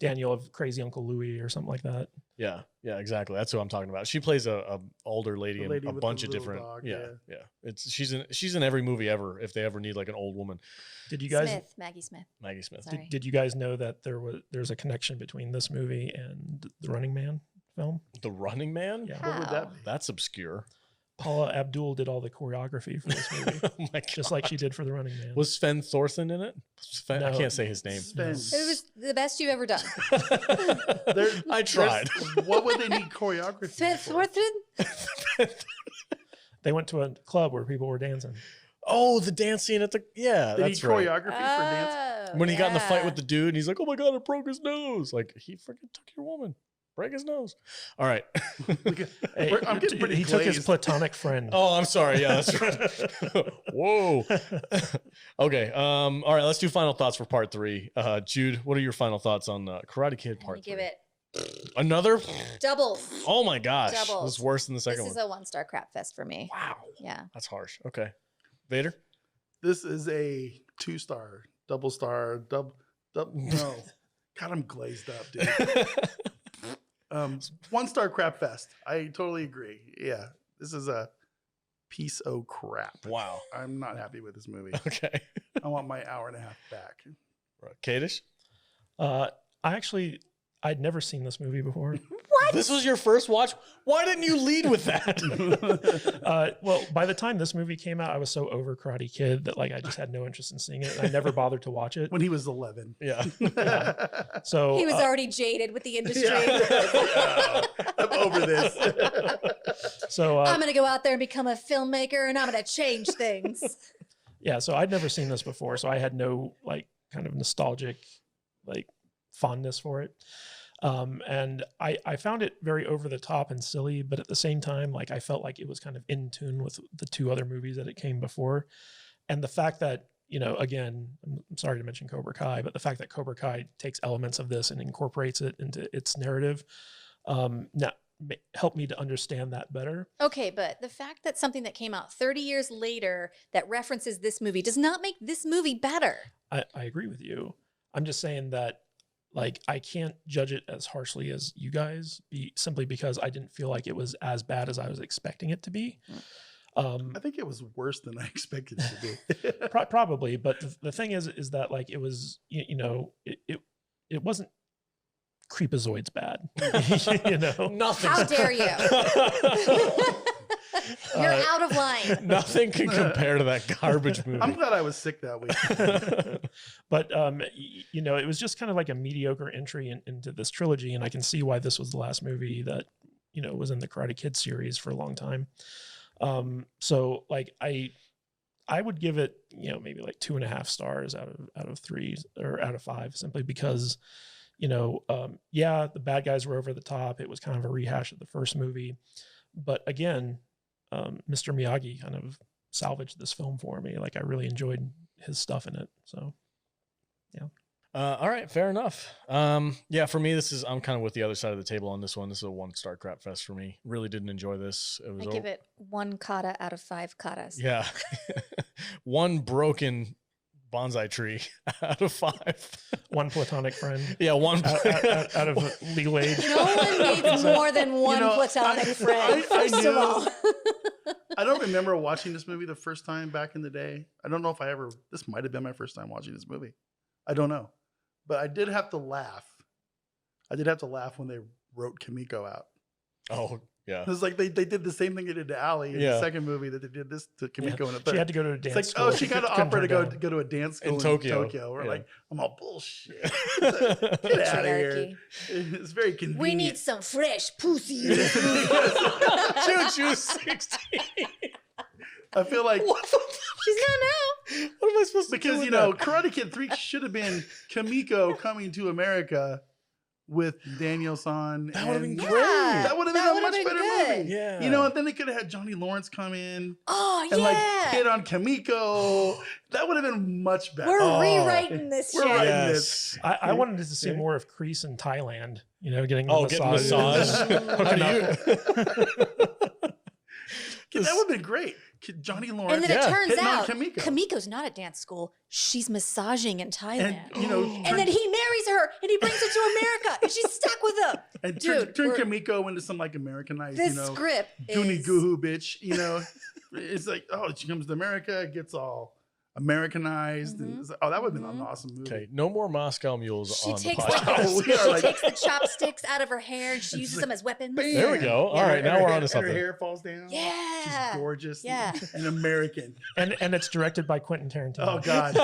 Daniel of Crazy Uncle Louie or something like that. Yeah, exactly. That's who I'm talking about. She plays a older lady The in lady a with bunch the of little different. dog, yeah. yeah. She's in every movie ever. If they ever need like an old woman, Did you guys Maggie Smith. Maggie Smith. Sorry. did you guys know that there's a connection between this movie and the Running Man film? The Running Man. Yeah. What would that How? be? That's obscure. Paula Abdul did all the choreography for this movie, Oh my god. just like she did for the Running Man. Was Sven Thorson in it? I No. can't say his name. Sven. It was the best you've ever done. I tried. What would they need choreography Sven for? Thornton? They went to a club where people were dancing. Oh, the dance scene at the They need that's right. choreography for dance. Oh, When he got in the fight yeah. with the dude, and he's like, "Oh my god, I broke his nose!" Like he freaking took your woman, break his nose. All right. Hey, I'm getting pretty he took his glazed. platonic friend. Oh, I'm sorry. Yeah, that's right. Whoa. Okay. All right. Let's do final thoughts for part 3. Jude, what are your final thoughts on Karate Kid Let me part 3? give it Another? doubles. Oh my gosh. Doubles. This is worse than the This second is one. a 1-star crap fest for me. Wow. Yeah. That's harsh. Okay. Vader? This is a 2-star, double star, no. God, I'm glazed up, dude. 1-star crap fest. I totally agree. Yeah, this is a piece of crap. Wow. I'm not happy with this movie. Okay. I want my hour and a half back. Right. Kadish? I'd never seen this movie before. This was your first watch? Why didn't you lead with that? Well, by the time this movie came out, I was so over Karate Kid that like I just had no interest in seeing it. I never bothered to watch it. When he was 11. Yeah. So He was already jaded with the industry. Yeah. I'm over this. so I'm going to go out there and become a filmmaker and I'm going to change things. yeah, so I'd never seen this before, so I had no like kind of nostalgic like fondness for it. And I found it very over the top and silly, but at the same time, like I felt like it was kind of in tune with the 2 other movies that it came before. And the fact that, you know, again, I'm sorry to mention Cobra Kai, but the fact that Cobra Kai takes elements of this and incorporates it into its narrative, helped me to understand that better. Okay, but the fact that something that came out 30 years later that references this movie does not make this movie better. I agree with you. I'm just saying that like I can't judge it as harshly as you guys simply because I didn't feel like it was as bad as I was expecting it to be. I think it was worse than I expected it to be. Probably, but the thing is that like it was, you know, it wasn't Creepazoids bad, you know. Nothing. How dare you? You're out of line. Nothing can compare to that garbage movie. I'm glad I was sick that week. But you know, it was just kind of like a mediocre entry into this trilogy, and I can see why this was the last movie that, you know, was in the Karate Kid series for a long time. So like I would give it, you know, maybe like 2.5 stars out of 3 or out of 5, simply because, you know, yeah, the bad guys were over the top. It was kind of a rehash of the first movie, but again, Mr. Miyagi kind of salvaged this film for me. Like I really enjoyed his stuff in it. So, yeah. All right, fair enough. Yeah, for me, I'm kind of with the other side of the table on this one. This is a 1-star crap fest for me. Really didn't enjoy this. It was I give it 1 kata out of 5 katas. Yeah. 1 broken bonsai tree out of 5. 1 platonic friend Yeah, 1 out of legal age. No one needs more than one know, platonic friend, I first of all. I don't remember watching this movie the first time back in the day. I don't know if this might have been my first time watching this movie. I don't know. But I did have to laugh. I did have to laugh when they wrote Kimiko out. Oh, Yeah. It was like they did the same thing they did to Allie in the second movie that they did this to Kimiko in the third. She had to go to a dance It's school. like, oh, she got an couldn't offer to turn go down. to a dance school In in Tokyo. We're Yeah. like, I'm all bullshit. Get out of here. Patriarchy. It's very convenient. We need some fresh pussy. Choo-choo 16. I feel like What the She's not now. What am I supposed to do because with you know, that? Karate Kid 3 should have been Kimiko coming to America with Daniel-san. That would have been and- great. That would have been a would've much been better good. movie. Yeah. You know, and then they could have had Johnny Lawrence come in Oh, and like yeah. hit on Kimiko. That would have been much better. We're Oh. rewriting this We're shit. writing Yes. I wanted to see Yeah. more of Kreese in Thailand. You know, getting the Oh, getting massage. Hooking How do up. That would have been great. Johnny Lawrence. And then it turns hitting on out Kimiko. Kimiko's not at dance school. She's massaging in Thailand. And you know, And then he marries her and he brings her to America and she's stuck with him. and Dude, turn we're- Kimiko into some like Americanized, This you know, script goony is goohoo bitch. You know, it's like, oh, she comes to America, gets all Americanized, and it's like, oh, that would have been an awesome movie. Okay, no more Moscow Mules she on the takes podcast. We are like- the chopsticks out of her hair and she uses like, them as weapons. Bam! There we go. All right, And now her we're hair- on to and something. Her hair falls down. Yeah. She's gorgeous. Yeah. And American. And it's directed by Quentin Tarantino. Oh God,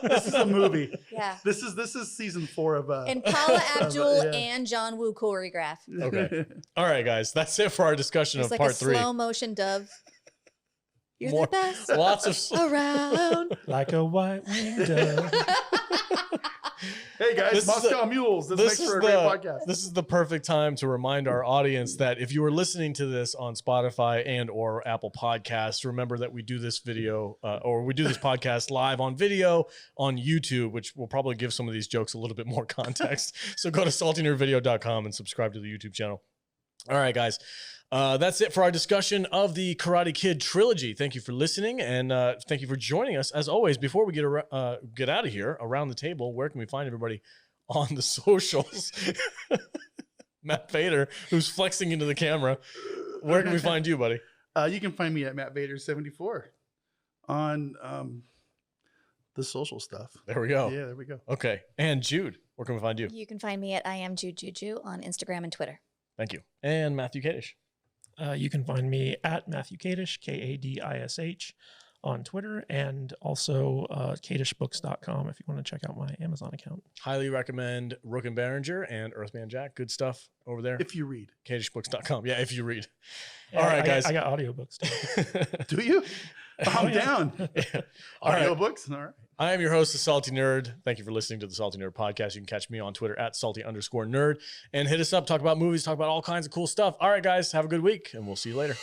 this is a movie. Yeah. This is season 4 of And Paula Abdul yeah. and John Woo choreograph. Okay. All right, guys, that's it for our discussion It's of like part a 3. slow motion dove. You're More- the best Lots of around. Like a white-winged dove. Hey guys, This is Moscow Mules. This makes for a great podcast. This is the perfect time to remind our audience that if you are listening to this on Spotify and or Apple Podcasts, remember that we do this video or we do this podcast live on video on YouTube, which will probably give some of these jokes a little bit more context. So go to saltynerdvideo.com and subscribe to the YouTube channel. All right, guys. That's it for our discussion of the Karate Kid trilogy. Thank you for listening, and thank you for joining us. As always, before we get out of here, around the table, where can we find everybody on the socials? Matt Vader, who's flexing into the camera. Where can we find you, buddy? You can find me at Matt Vader 74 on the social stuff. There we go. Yeah, there we go. Okay. And Jude, where can we find you? You can find me at I am Jude Juju on Instagram and Twitter. Thank you. And Matthew Kadish. You can find me at Matthew Kadish, Kadish, on Twitter, and also kadishbooks.com if you want to check out my Amazon account. Highly recommend Rook and Behringer and Earthman Jack. Good stuff over there. If you read. Kadishbooks.com. Yeah, if you read. Yeah, All right, I guys. I got audiobooks too. Do you? I'm yeah. down. All right. Audiobooks? All right. I am your host, the Salty Nerd. Thank you for listening to the Salty Nerd podcast. You can catch me on Twitter at salty_nerd and hit us up, talk about movies, talk about all kinds of cool stuff. All right, guys, have a good week, and we'll see you later.